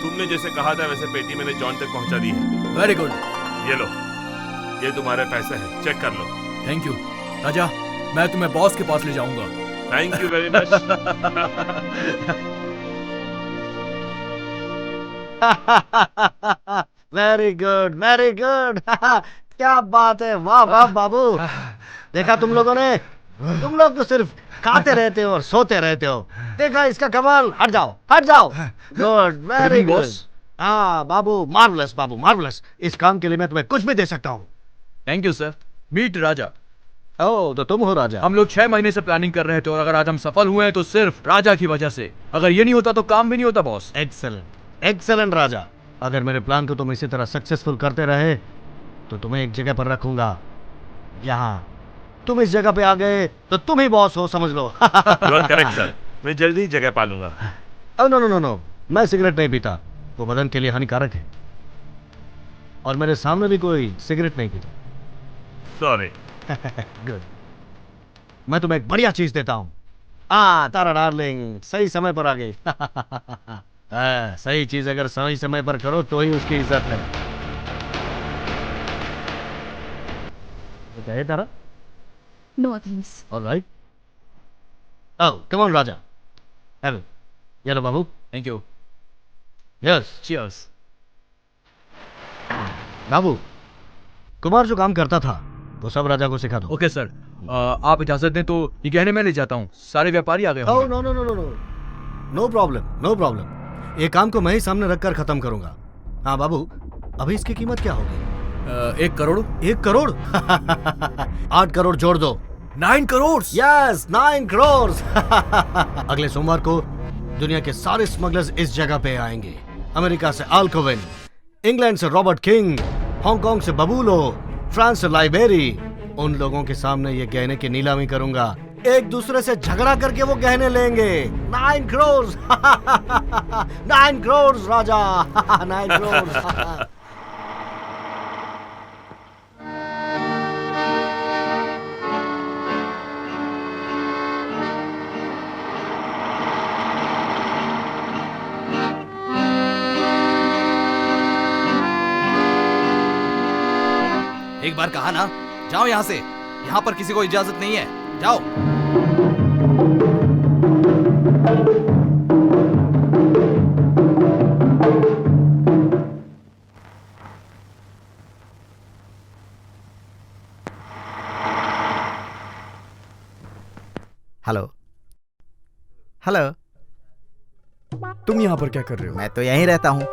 तुमने जैसे कहा था वैसे पेटी मैंने जॉन तक पहुंचा दी है। Very good. ये लो, ये तुम्हारे पैसे हैं, चेक कर लो। थैंक यू राजा, मैं तुम्हें बॉस के पास ले जाऊंगा। Thank you very much. Very good very good. क्या बात है, वाह वाह बाबू। देखा तुम लोगों ने, तुम लोग तो सिर्फ खाते रहते हो और सोते रहते हो। देखा इसका कमाल। हट जाओ हट जाओ। Good very good. हाँ बाबू, मार्वलस बाबू मार्वलस। इस काम के लिए मैं तुम्हें कुछ भी दे सकता हूँ। Thank you sir. मीट राजा। ओह, तो तुम हो राजा। हम लोग 6 महीने से प्लानिंग कर रहे थे और अगर आज हम सफल हुए हैं तो सिर्फ राजा की वजह से। अगर ये नहीं होता तो काम भी नहीं होता बॉस। एक्सेलेंट एक्सेलेंट राजा। अगर मेरे प्लान को तुम इसी तरह सक्सेसफुल करते रहे तो तुम्हें एक जगह पर रखूंगा। यहाँ तुम इस जगह पे आ गए तो तुम ही बॉस हो, समझ लो। यू आर करेक्ट सर, मैं जल्दी ही जगह पालूंगा। नो नो नो नो, मैं सिगरेट नहीं पीता, वो बदन के लिए हानिकारक है। और मेरे सामने भी कोई सिगरेट नहीं पीता। सॉरी। गुड। मैं तुम्हें एक बढ़िया चीज देता हूँ। तारा डार्लिंग, सही समय पर आ गई। सही चीज अगर सही समय पर करो तो ही उसकी इज्जत है। क्या है Tara? No thanks. Alright. Oh, come on Raja. Have it. ये लो Babu. Thank you. Yes, cheers. Babu, Kumar जो काम करता था वो सब राजा को सिखा दो। ओके सर, आप इजाजत दें तो ये गहने मैं ले जाता हूँ। सारे व्यापारी आ गए ओह होंगे। No no no no no, no problem no problem. ये काम को मैं ही सामने रखकर खत्म करूंगा। हाँ बाबू, अभी इसकी कीमत क्या होगी? 1 करोड़। 1 करोड़? 8 करोड़ जोड़ दो। 9 करोड़। यस, 9 करोड़। अगले सोमवार को दुनिया के सारे स्मगलर्स इस जगह पे आएंगे। अमेरिका से आल्कोविन, इंग्लैंड से रॉबर्ट किंग, हांगकांग से बबूलो, फ्रांस से लाइबेरी। उन लोगों के सामने ये गहने की नीलामी करूंगा। एक दूसरे से झगड़ा करके वो गहने लेंगे। 9 करोड़। 9 करोड़ राजा। 9 करोड़। एक बार कहा ना, जाओ यहाँ से। यहाँ पर किसी को इजाजत नहीं है, जाओ। Hello hello. तुम यहाँ पर क्या कर रहे हो? मैं तो यहीं रहता हूँ।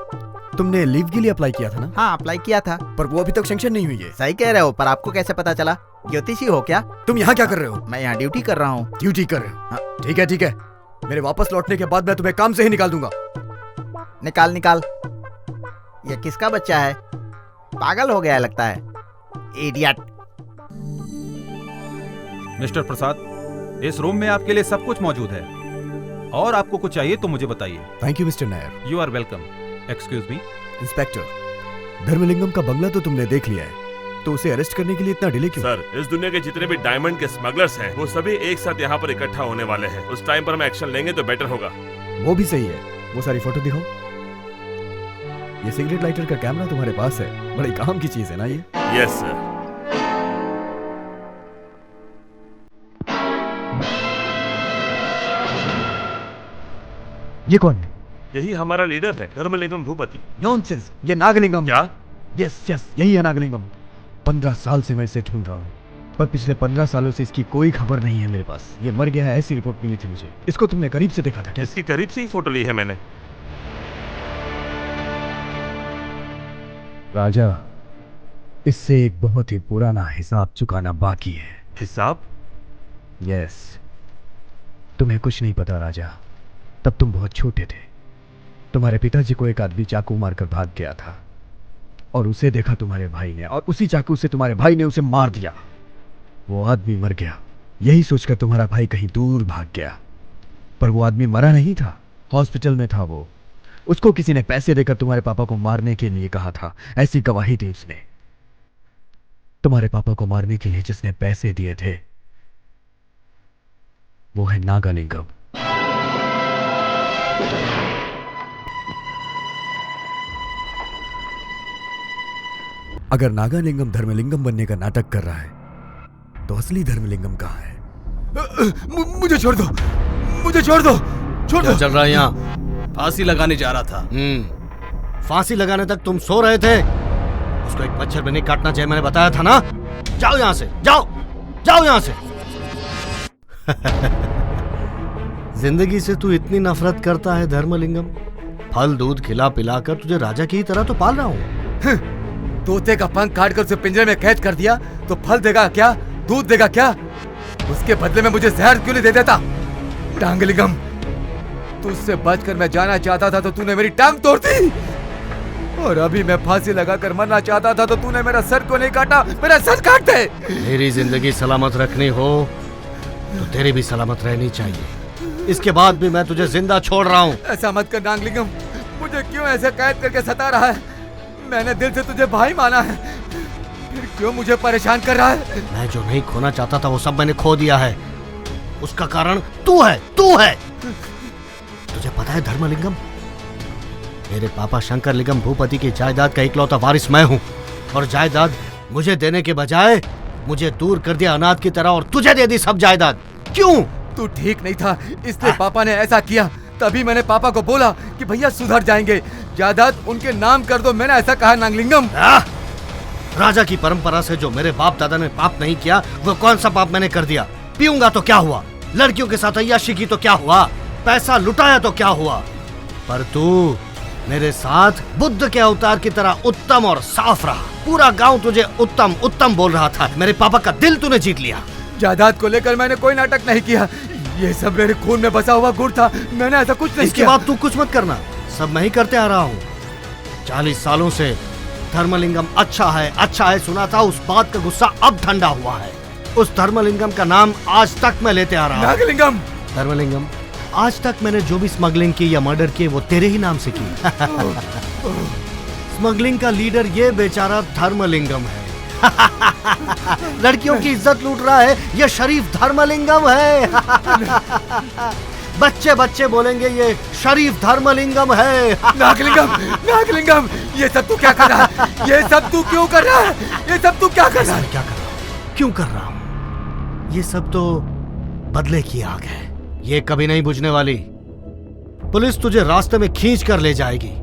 तुमने लीव के लिए अप्लाई किया था ना? हाँ, अप्लाई किया था। पर वो अभी तक सैंक्शन नहीं हुई है। सही कह रहे हो, पर आपको कैसे पता चला? ज्योतिषी हो क्या? तुम यहाँ क्या कर रहे हो? मैं यहाँ ड्यूटी कर रहा हूँ। ड्यूटी कर रहे हो? ठीक है ठीक है, मेरे वापस लौटने के बाद मैं तुम्हें काम से ही निकाल दूंगा। निकाल निकाल। ये किसका बच्चा है? पागल हो गया लगता है, इडियट। मिस्टर प्रसाद, इस रूम में आपके लिए सब कुछ मौजूद है और आपको कुछ चाहिए तो मुझे बताइए। Thank you mister Nair. You are welcome. Excuse me. Inspector, Dharmalingam का बंगला तो तुमने देख लिया है, तो उसे अरेस्ट करने के लिए इतना डिले क्यों? सर, इस दुनिया के जितने भी डायमंड के स्मगलर्स हैं, वो सभी एक साथ यहाँ पर इकट्ठा होने वाले हैं। उस टाइम पर हम एक्शन लेंगे तो बेटर होगा। वो भी सही है। वो सारी फोटो दिखाओ। ये सिगरेट लाइटर का कैमरा तुम्हारे पास है, बड़ी काम की चीज है ना ये? Yes sir. ये कौन है? यही हमारा लीडर है, धर्मलिंगम भूपति। नॉनसेंस, ये नागलिंगम। क्या? यस यस, यही है नागलिंगम। 15 साल से मैं इसे ढूंढ रहा हूँ, पर पिछले 15 सालों से इसकी कोई खबर नहीं है मेरे पास। ये मर गया है ऐसी रिपोर्ट मिली थी मुझे। इसको तुमने करीब से देखा था क्या? इसकी करीब से ही फोटो ली है मैंने। राजा, इससे एक बहुत ही पुराना हिसाब चुकाना बाकी है। हिसाब? यस। तुम्हें कुछ नहीं पता राजा, तब तुम बहुत छोटे थे। तुम्हारे पिताजी को एक आदमी चाकू मारकर भाग गया था और उसे देखा तुम्हारे भाई ने, और उसी चाकू से तुम्हारे भाई ने उसे मार दिया। वो आदमी मर गया, यही सोचकर तुम्हारा भाई कहीं दूर भाग गया। पर वो आदमी मरा नहीं था, हॉस्पिटल में था वो। उसको किसी ने पैसे देकर तुम्हारे पापा को मारने के लिए कहा था, ऐसी गवाही दी उसने। तुम्हारे पापा को मारने के लिए जिसने पैसे दिए थे वो है नागालिंगम। अगर नागालिंगम धर्मलिंगम बनने का नाटक कर रहा है तो असली धर्मलिंगम कहाँ है? मुझे छोड़ दो, मुझे छोड़ दो, छोड़ दो। चल रहा है यहाँ? फांसी लगाने जा रहा था। फांसी लगाने तक तुम सो रहे थे। उसको एक मच्छर भी नहीं काटना चाहिए, मैंने बताया था ना। जाओ यहाँ से, जाओ जाओ यहाँ से। जिंदगी से तू इतनी नफरत करता है धर्मलिंगम? फल दूध खिला पिला कर तुझे राजा की तरह तो पाल रहा हूँ। तोते का पंख काट कर उसे पिंजरे में कैद कर दिया तो फल देगा क्या, दूध देगा क्या? उसके बदले में मुझे जहर क्यों नहीं दे देता? टांगलिंगम, तुझसे बचकर मैं जाना चाहता था तो तूने मेरी टांग तोड़ दी, और अभी मैं फांसी लगाकर मरना चाहता था तो तूने मेरा सर को नहीं काटा। मेरा सर काट दे। मेरी जिंदगी सलामत रखनी हो तो तेरी भी सलामत रहनी चाहिए। इसके बाद भी मैं तुझे जिंदा छोड़ रहा हूँ। ऐसा मत कर नागलिंगम, मुझे क्यों ऐसे कैद करके सता रहा है? मैंने दिल से तुझे भाई माना है, फिर क्यों मुझे परेशान कर रहा है? मैं जो नहीं खोना चाहता था वो सब मैंने खो दिया है। उसका कारण तू है, तू है। तुझे पता है धर्मलिंगम, मेरे पापा शंकरलिंगम भूपति की जायदाद का इकलौता वारिस मैं हूँ, और जायदाद मुझे देने के बजाय मुझे दूर कर दिया अनाथ की तरह, और तुझे दे दी सब जायदाद। क्यों? तू ठीक नहीं था इसलिए पापा ने ऐसा किया। तभी मैंने पापा को बोला कि भैया सुधर जाएंगे, जायदाद उनके नाम कर दो। मैंने ऐसा कहा नागलिंगम। राजा की परंपरा से जो मेरे बाप दादा ने पाप नहीं किया वो कौन सा पाप मैंने कर दिया? पीऊंगा तो क्या हुआ, लड़कियों के साथ अय्याशी की तो क्या हुआ, पैसा लुटाया तो क्या हुआ, पर तू मेरे साथ बुद्ध के अवतार की तरह उत्तम और साफ रहा। पूरा गांव तुझे उत्तम उत्तम बोल रहा था। मेरे पापा का दिल तूने जीत लिया। जायदाद को लेकर मैंने कोई नाटक नहीं किया, ये सब मेरे खून में बसा हुआ गुड़ था। मैंने ऐसा कुछ नहीं इसके किया। बाद तू कुछ मत करना, सब मैं ही करते आ रहा हूँ। 40 सालों से धर्मलिंगम अच्छा है सुना था, उस बात का गुस्सा अब ठंडा हुआ है। उस धर्मलिंगम का नाम आज तक मैं लेते आ रहा हूँ। नागलिंगम, धर्मलिंगम, आज तक मैंने जो भी स्मगलिंग की या मर्डर किए वो तेरे ही नाम से की। स्मगलिंग का लीडर ये बेचारा धर्मलिंगम है। लड़कियों की इज्जत लूट रहा है ये शरीफ धर्मलिंगम है। बच्चे बच्चे बोलेंगे ये शरीफ धर्मलिंगम है। नागलिंगम, नागलिंगम, ये सब तू क्या कर रहा है? ये सब तू क्यों कर रहा है? ये सब तू क्या कर रहा है? क्या कर रहा हूँ, क्यों कर रहा हूँ? ये सब तो बदले की आग है, ये कभी नहीं बुझने वाली। पुलिस तुझे रास्ते में खींच कर ले जाएगी,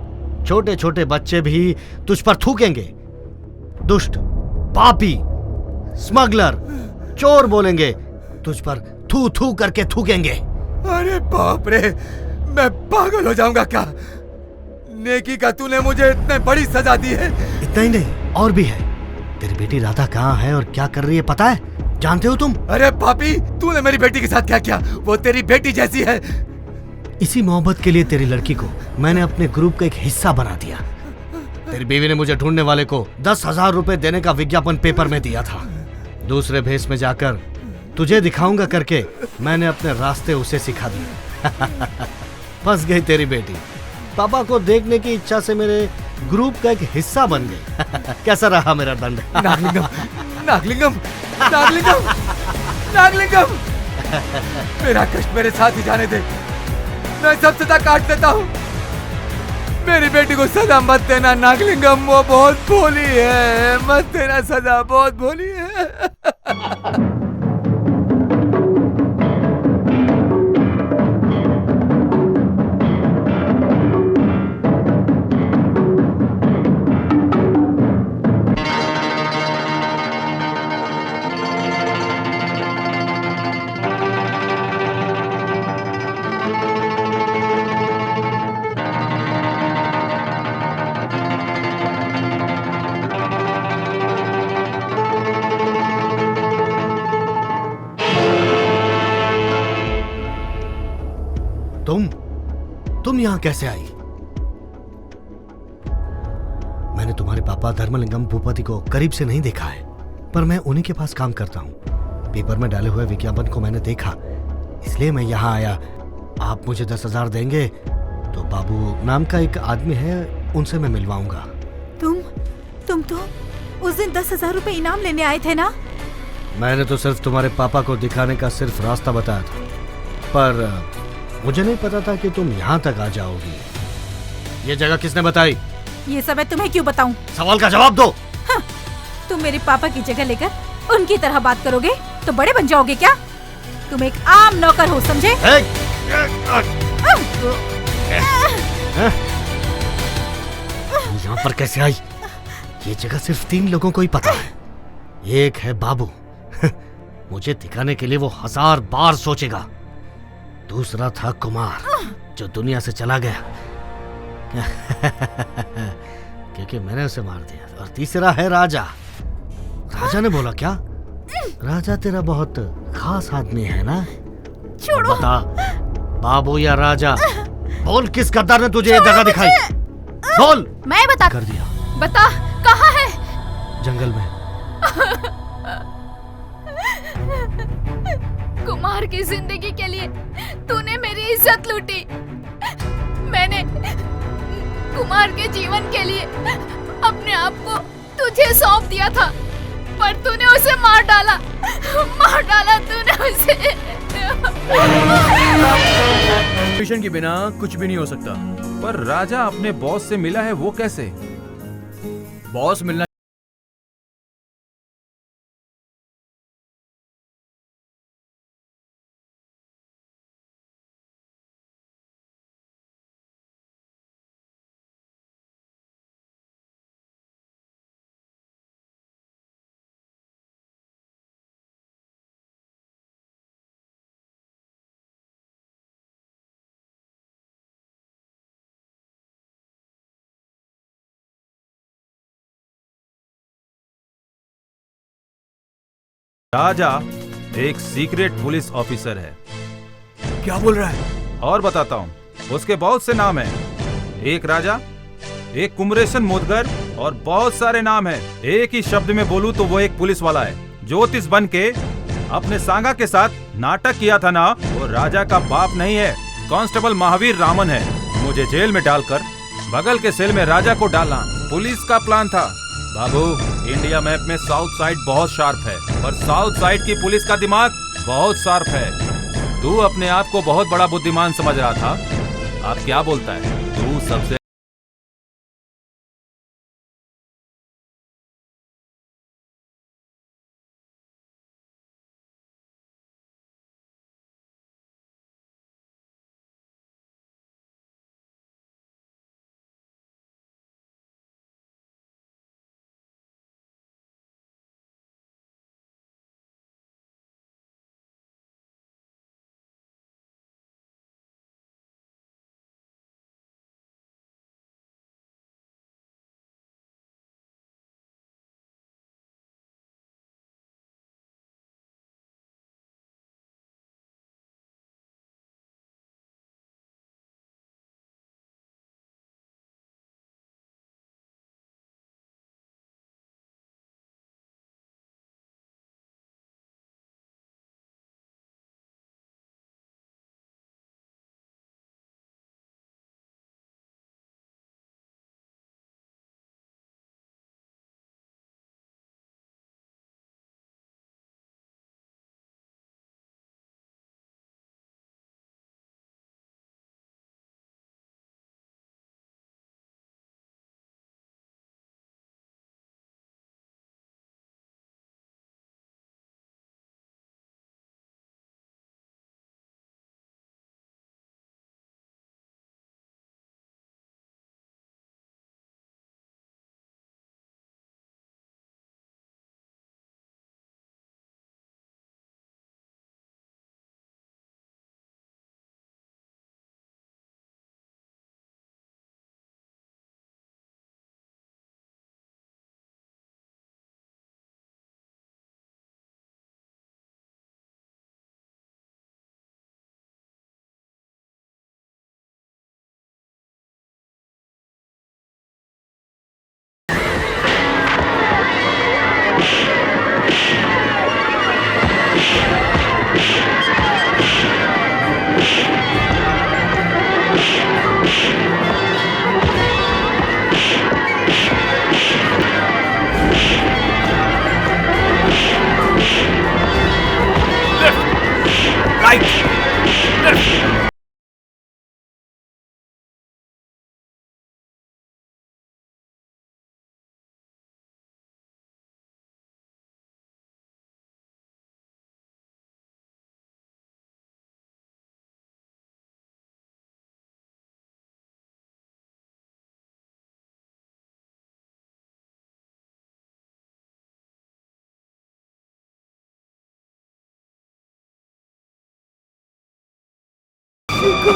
छोटे छोटे बच्चे भी तुझ पर थूकेंगे। दुष्ट, पापी, स्मगलर, चोर बोलेंगे तुझ पर थू थू करके थूकेंगे। अरे बाप रे, मैं पागल हो जाऊंगा क्या? नेकी का तूने मुझे इतने बड़ी सजा दी है। इतना ही नहीं, और भी है। तेरी बेटी राधा कहाँ है और क्या कर रही है पता है? जानते हो तुम? अरे पापी, तूने मेरी बेटी के साथ क्या किया? वो तेरी बेटी जैसी है। इसी मोहब्बत के लिए तेरी लड़की को मैंने अपने ग्रुप का एक हिस्सा बना दिया। तेरी बीवी ने मुझे ढूंढने वाले को 10,000 रुपए देने का विज्ञापन पेपर में दिया था। दूसरे भेष में जाकर तुझे दिखाऊंगा करके मैंने अपने रास्ते उसे सिखा दिए। फंस गई तेरी बेटी। पापा को देखने की इच्छा से मेरे ग्रुप का एक हिस्सा बन गई। कैसा रहा मेरा दंड? नागलिंगम, नागलिंगम, नागलिंगम, नागलिंगम, मेरा कष्ट मेरे साथ ही जाने दे। मैं सब सजा काट देता हूँ। मेरी बेटी को सजा मत देना नागलिंगम, वो बहुत भोली है। मत देना सजा, बहुत भोली है। तुम यहाँ कैसे आई? मैंने तुम्हारे पापा धर्मलिंगम भूपति को करीब से नहीं देखा है, पर मैं उन्हीं के पास काम करता हूँ। पेपर में डाले हुए विज्ञापन को मैंने देखा, इसलिए मैं यहाँ आया। आप मुझे 10,000 देंगे तो बाबू नाम का एक आदमी है, उनसे मैं मिलवाऊंगा। तुम तो उस दिन 10,000 रुपए इनाम लेने आए थे ना? मैंने तो सिर्फ तुम्हारे पापा को दिखाने का सिर्फ रास्ता बताया था, पर मुझे नहीं पता था कि तुम यहाँ तक आ जाओगी। ये जगह किसने बताई? ये सब मैं तुम्हें क्यों बताऊं? सवाल का जवाब दो। हाँ, तुम मेरे पापा की जगह लेकर उनकी तरह बात करोगे तो बड़े बन जाओगे क्या? तुम एक आम नौकर हो, समझे? यहाँ पर कैसे आई? ये जगह सिर्फ 3 लोगों को ही पता है। एक है बाबू, मुझे दिखाने के लिए वो 1000 बार सोचेगा। दूसरा था कुमार, जो दुनिया से चला गया क्योंकि मैंने उसे मार दिया। और तीसरा है राजा। राजा ने बोला क्या? राजा तेरा बहुत खास आदमी है ना? छोड़ो। बता, बाबू या राजा? बोल, किस गद्दार ने तुझे ये जगह दिखाई? बोल। मैं बता कर दिया। बता कहाँ है? जंगल में। कुमार की जिंदगी के लिए तूने मेरी इज्जत लूटी। मैंने कुमार के जीवन के लिए अपने आप को तुझे सौंप दिया था, पर तूने उसे मार डाला तूने उसे। मिशन के बिना कुछ भी नहीं हो सकता। पर राजा अपने बॉस से मिला है, वो कैसे? बॉस मिलना राजा एक सीक्रेट पुलिस ऑफिसर है। क्या बोल रहा है? और बताता हूँ, उसके बहुत से नाम हैं। एक राजा, एक कुमरेशन मोदगर और बहुत सारे नाम हैं। एक ही शब्द में बोलूं तो वो एक पुलिस वाला है। ज्योतिष बन के अपने सांगा के साथ नाटक किया था ना, वो राजा का बाप नहीं है, कांस्टेबल महावीर रामन है। मुझे जेल में डालकर बगल के सेल में राजा को डालना पुलिस का प्लान था। बाबू, इंडिया मैप में साउथ साइड बहुत शार्प है, पर साउथ साइड की पुलिस का दिमाग बहुत शार्प है। तू अपने आप को बहुत बड़ा बुद्धिमान समझ रहा था। अब क्या बोलता है? तू सबसे हेलो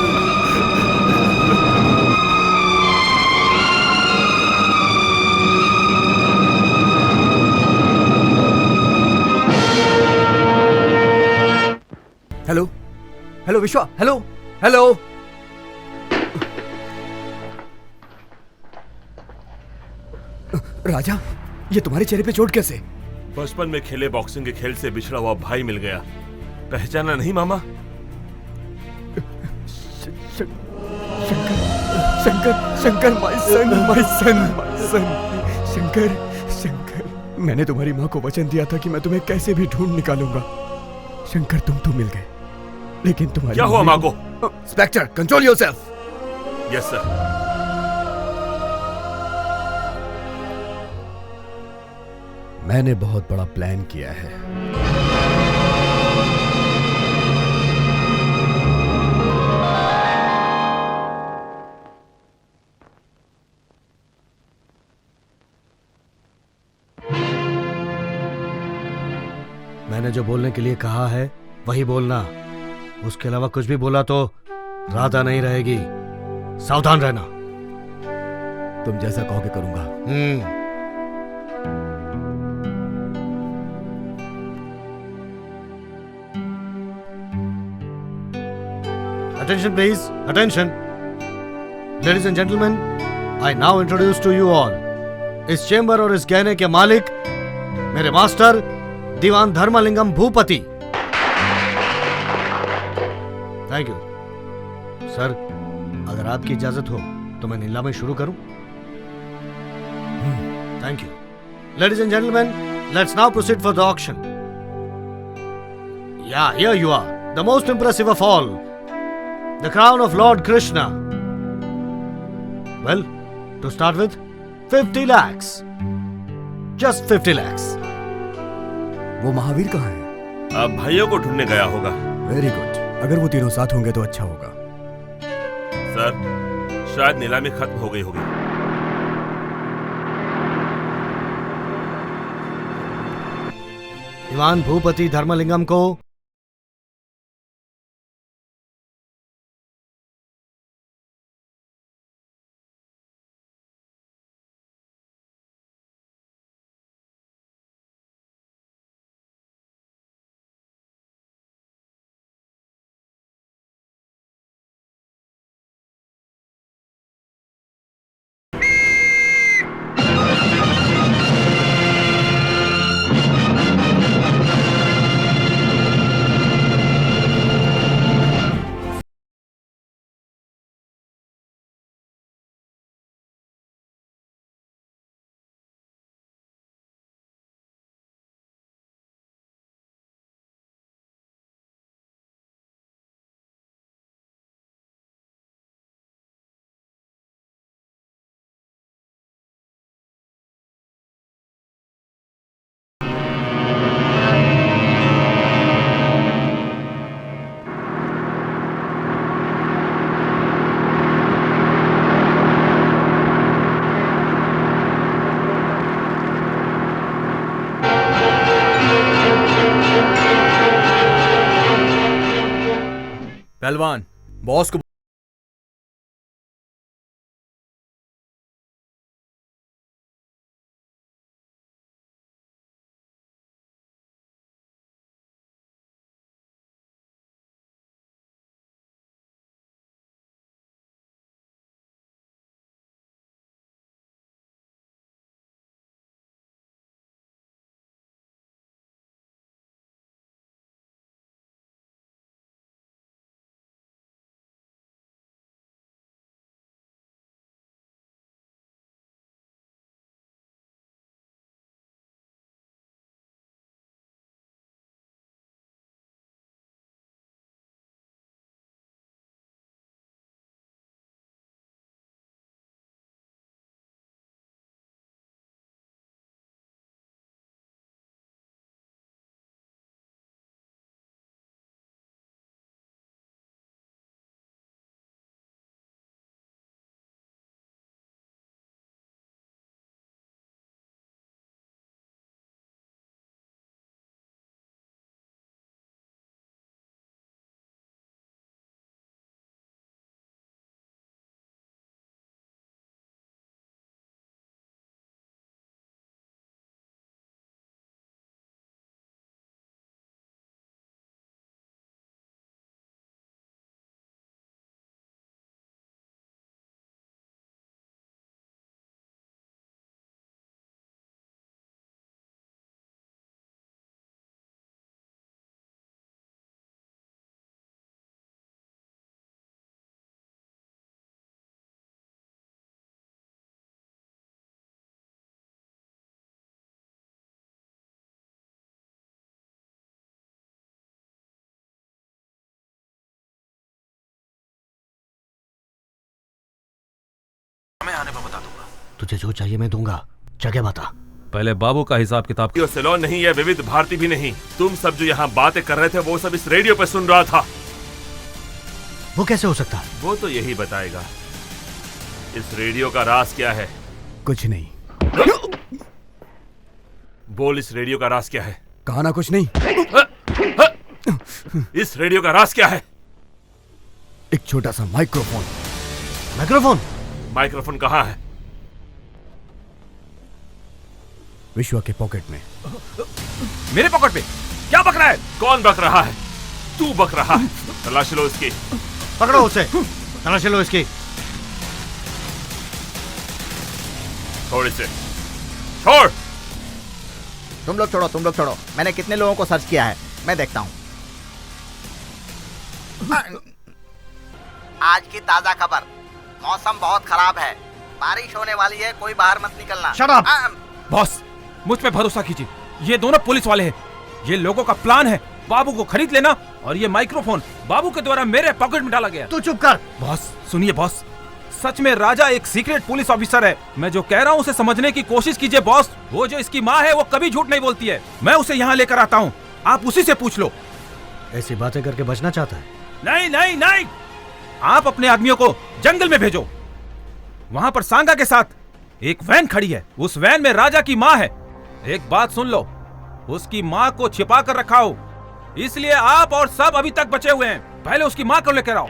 हेलो विश्वा, हेलो हेलो। राजा, ये तुम्हारे चेहरे पे चोट कैसे? बचपन में खेले बॉक्सिंग के खेल से बिछड़ा हुआ भाई मिल गया। पहचाना नहीं मामा? Shankar, Shankar, my son, my son, my son. Shankar, Shankar, मैंने तुम्हारी माँ को वचन दिया था कि मैं तुम्हें कैसे भी ढूंढ निकालूंगा। शंकर, तुम तो मिल गए, लेकिन तुम्हारी क्या हुआ माँ को? Inspector, control yourself. Yes sir. मैंने बहुत बड़ा प्लान किया है। मैंने जो बोलने के लिए कहा है वही बोलना। उसके अलावा कुछ भी बोला तो राधा नहीं रहेगी। सावधान रहना। तुम जैसा कहोगे करूंगा। Attention please, attention. Ladies and gentlemen, I now introduce to you all इस चेंबर और इस गहने के मालिक मेरे मास्टर दीवान Dharmalingam Bhupathi. Thank you sir. अगर आपकी इजाजत हो तो मैं नीलामी शुरू करूं? Thank you. Ladies and gentleman, let's now proceed for the auction. Yeah, here you are, the most impressive of all, the crown of Lord Krishna. Well, to start with, 50 lakhs. Just 50 lakhs. वो महावीर कहाँ है? अब भाइयों को ढूंढने गया होगा। Very good. अगर वो तीनों साथ होंगे तो अच्छा होगा। सर, शायद नीलामी खत्म हो गई होगी। दीवान भूपति धर्मलिंगम को पहलवान बॉस को तुझे जो चाहिए मैं दूंगा, जगह बता। पहले बाबू का हिसाब किताब। ये सिलोन नहीं है, विविध भारती भी नहीं। तुम सब जो यहाँ बातें कर रहे थे वो सब इस रेडियो पे सुन रहा था। वो कैसे हो सकता है? वो तो यही बताएगा। इस रेडियो का राज क्या है? कुछ नहीं। बोल, इस रेडियो का राज क्या है? कहा ना कुछ नहीं। इस रेडियो का राज क्या है? एक छोटा सा माइक्रोफोन। माइक्रोफोन? माइक्रोफोन कहाँ है? विश्वा के पॉकेट में। मेरे पॉकेट में? क्या बक रहा है? कौन बक रहा है? तू बक रहा है। तलाश लो इसकी। पकड़ो उसे, तलाश लो इसकी। छोड़ इसे, छोड़। तुम लोग छोड़ो, तुम लोग छोड़ो। मैंने कितने लोगों को सर्च किया है, मैं देखता हूँ। आज की ताजा खबर, मौसम बहुत खराब है, बारिश होने वाली है, कोई बाहर मत निकलना। Shut up! बॉस, मुझ पे भरोसा कीजिए, ये दोनों पुलिस वाले हैं। ये लोगों का प्लान है बाबू को खरीद लेना, और ये माइक्रोफोन बाबू के द्वारा मेरे पॉकेट में डाला गया। तू चुप कर। बॉस सुनिए बॉस, सच में राजा एक सीक्रेट पुलिस ऑफिसर है। मैं जो कह रहा हूँ उसे समझने की कोशिश कीजिए बॉस। वो जो इसकी माँ है वो कभी झूठ नहीं बोलती है। मैं उसे यहाँ लेकर आता हूँ, आप उसी से पूछ लो। ऐसी बातें करके बचना चाहता है? नहीं नहीं नहीं, आप अपने आदमियों को जंगल में भेजो। वहां पर सांगा के साथ एक वैन खड़ी है, उस वैन में राजा की माँ है। एक बात सुन लो, उसकी माँ को छिपा कर रखा हो, इसलिए आप और सब अभी तक बचे हुए हैं। पहले उसकी माँ को लेकर आओ।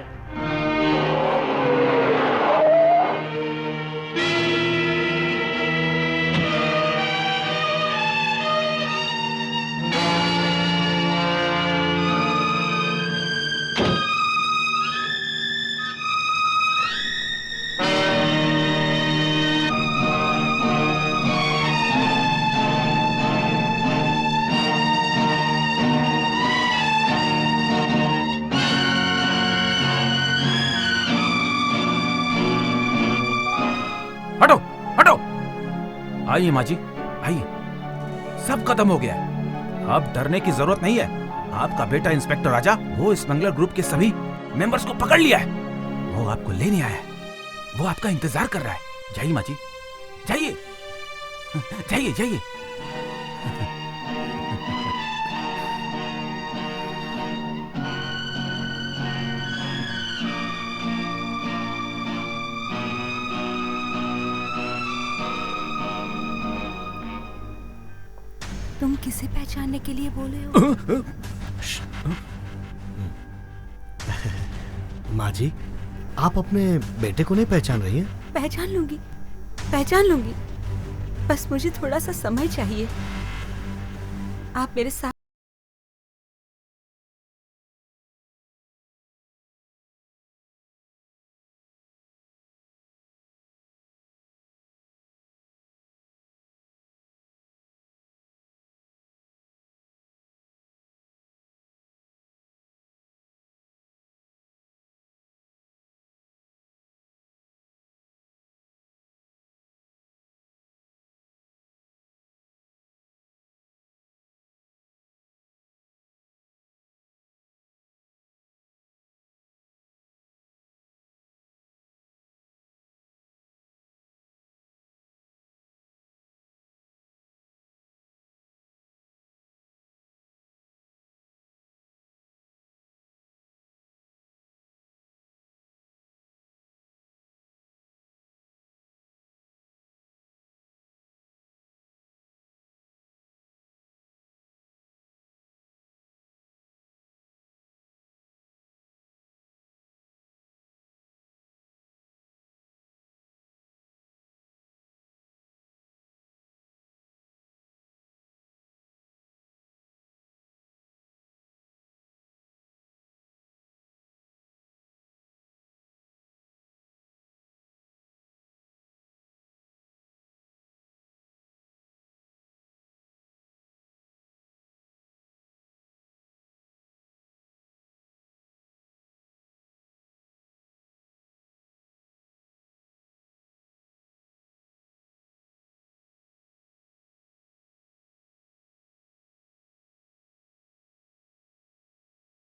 हटो हटो, आइए माँ जी आइए, सब खत्म हो गया है, अब डरने की जरूरत नहीं है। आपका बेटा इंस्पेक्टर राजा वो स्मगलर ग्रुप के सभी मेंबर्स को पकड़ लिया है, वो आपको लेने आया है, वो आपका इंतजार कर रहा है। जाइए माँ जी, जाइए जाइए जाइए। तुम किसे पहचानने के लिए बोले हो? माँ जी, आप अपने बेटे को नहीं पहचान रही हैं? पहचान लूंगी, पहचान लूंगी, बस मुझे थोड़ा सा समय चाहिए। आप मेरे साथ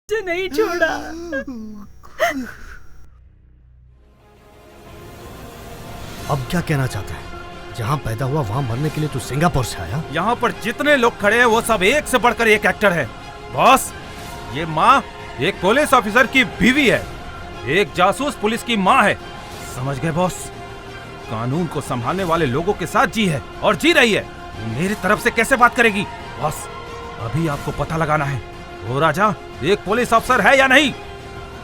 मुझे नहीं छोड़ा। अब क्या कहना चाहता है? जहाँ पैदा हुआ वहाँ मरने के लिए तू सिंगापुर से आया? यहाँ पर जितने लोग खड़े हैं वो सब एक से बढ़कर एक एक्टर है। बॉस, ये माँ एक पुलिस ऑफिसर की बीवी है, एक जासूस पुलिस की माँ है। समझ गए बॉस? कानून को संभालने वाले लोगों के साथ जी है और जी रही है। मेरी तरफ से कैसे बात करेगी? बॉस, अभी आपको पता लगाना है वो राजा एक पुलिस अफसर है या नहीं।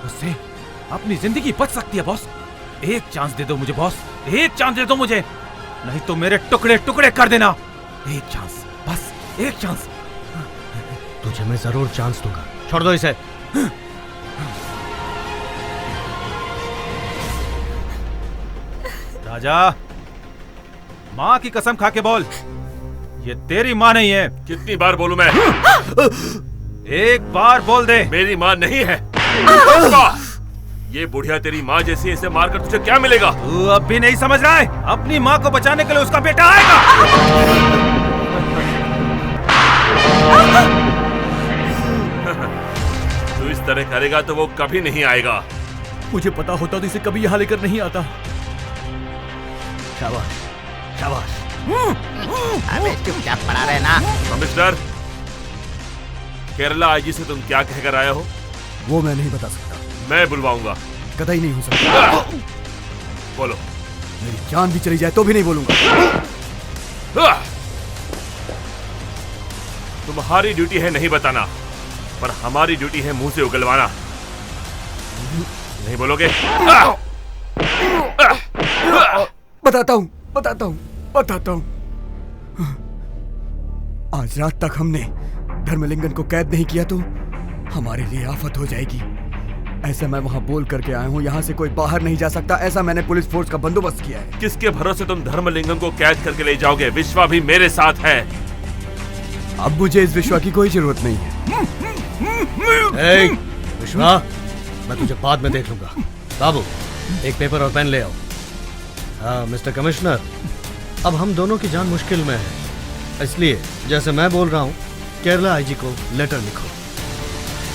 उससे अपनी जिंदगी बच सकती है बॉस। एक चांस दे दो मुझे बॉस, एक चांस दे दो मुझे, नहीं तो मेरे टुकड़े टुकड़े कर देना। एक चांस, बस एक चांस। तुझे मैं जरूर चांस दूंगा, छोड़ दो इसे। राजा, माँ की कसम खा के बोल, ये तेरी माँ नहीं है। कितनी बार बोलूं मैं? एक बार बोल दे। मेरी माँ नहीं है। ये बुढ़िया तेरी माँ जैसी, इसे मारकर तुझे क्या मिलेगा? तू अब भी नहीं समझ रहा है? अपनी माँ को बचाने के लिए उसका बेटा आएगा। तू इस तरह करेगा तो वो कभी नहीं आएगा। मुझे पता होता तो इसे कभी यहाँ लेकर नहीं आता। शाबाश, शाबाश। अबे चुपचाप पड़ा रहना। कमिश्नर, केरला आईजी से तुम क्या कहकर आए हो? वो मैं नहीं बता सकता। मैं बुलवाऊंगा। कतई नहीं हो सकता। बोलो। मेरी जान भी चली जाए तो भी नहीं बोलूंगा। तुम्हारी ड्यूटी है नहीं बताना, पर हमारी ड्यूटी है मुंह से उगलवाना। नहीं बोलोगे? बताता हूँ, बताता हूँ, बताता हूँ। आज रात तक हमने धर्मलिंगन को कैद नहीं किया तो हमारे लिए आफत हो जाएगी। ऐसा मैं वहां बोल करके आया हूँ, यहाँ से कोई बाहर नहीं जा सकता। ऐसा मैंने पुलिस फोर्स का बंदोबस्त किया है। किसके भरोसे तुम धर्मलिंगम को कैद करके ले जाओगे? विश्वा भी मेरे साथ है। अब मुझे इस विश्वा की कोई जरूरत नहीं है। विश्वा, मैं तुझे बाद में देख लूंगा। बाबू, एक पेपर और पेन ले आओ। हाँ मिस्टर कमिश्नर, अब हम दोनों की जान मुश्किल में है, इसलिए जैसे मैं बोल रहा हूँ केरला आईजी को लेटर लिखो।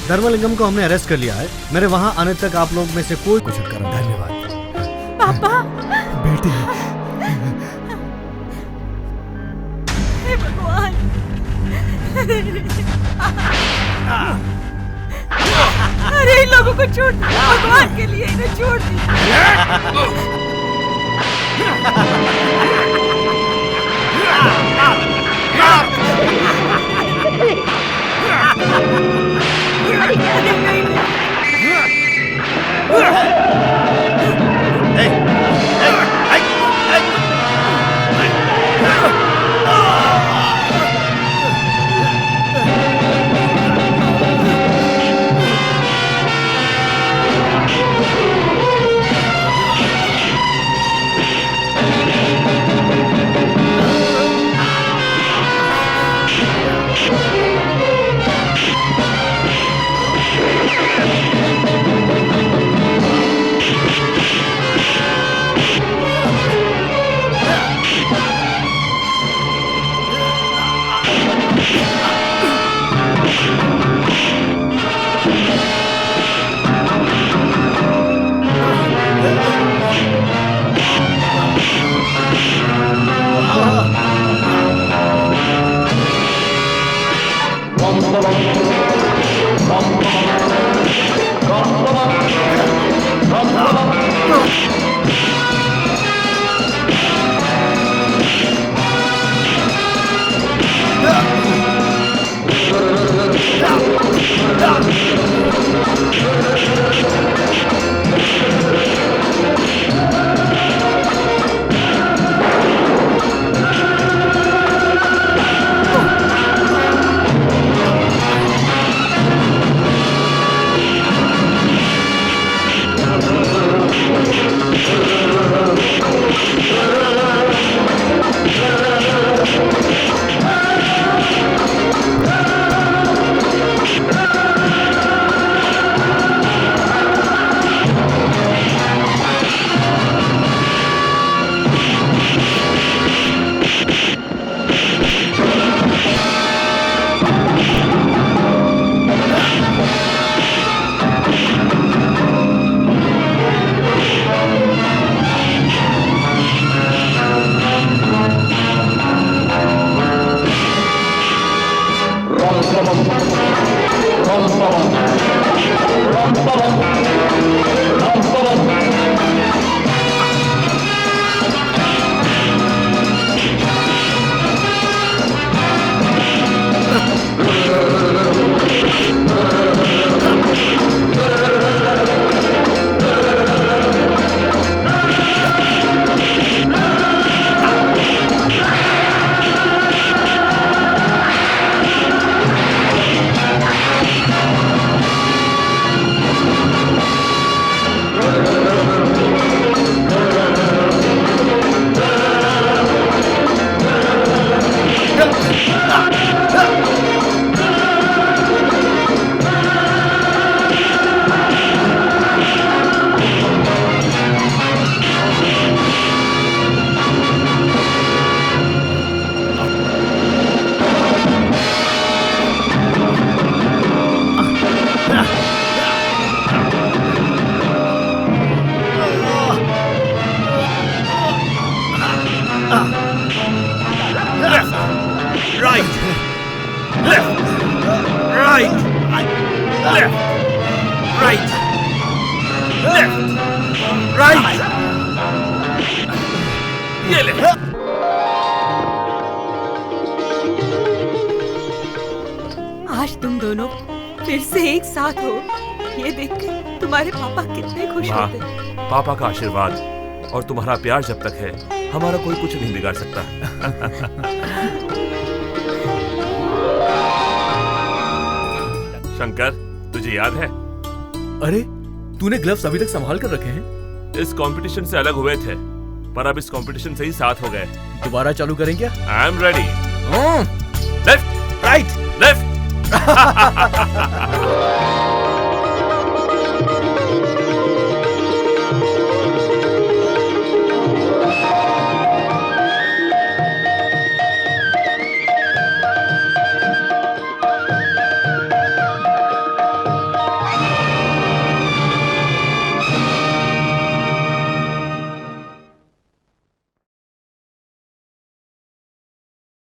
धर्मलिंगम को हमने अरेस्ट कर लिया है। मेरे वहां आने तक आप लोग में से कोई कुछ करो। धन्यवाद पापा। बेटे। हे भगवान। अरे इन लोगों को छोड़ दो, भगवान के लिए इन्हें छोड़ दो। आज तुम दोनों फिर से एक साथ हो, ये देखकर तुम्हारे पापा कितने खुश माँ, होते। पापा का आशीर्वाद और तुम्हारा प्यार जब तक है, हमारा कोई कुछ नहीं बिगाड़ सकता। शंकर, तुझे याद है? अरे तूने ग्लव्स अभी तक संभाल कर रखे हैं? इस कंपटीशन से अलग हुए थे, पर अब इस कंपटीशन से ही साथ हो गए। दोबारा चालू करें क्या? I am ready. Left, right, left.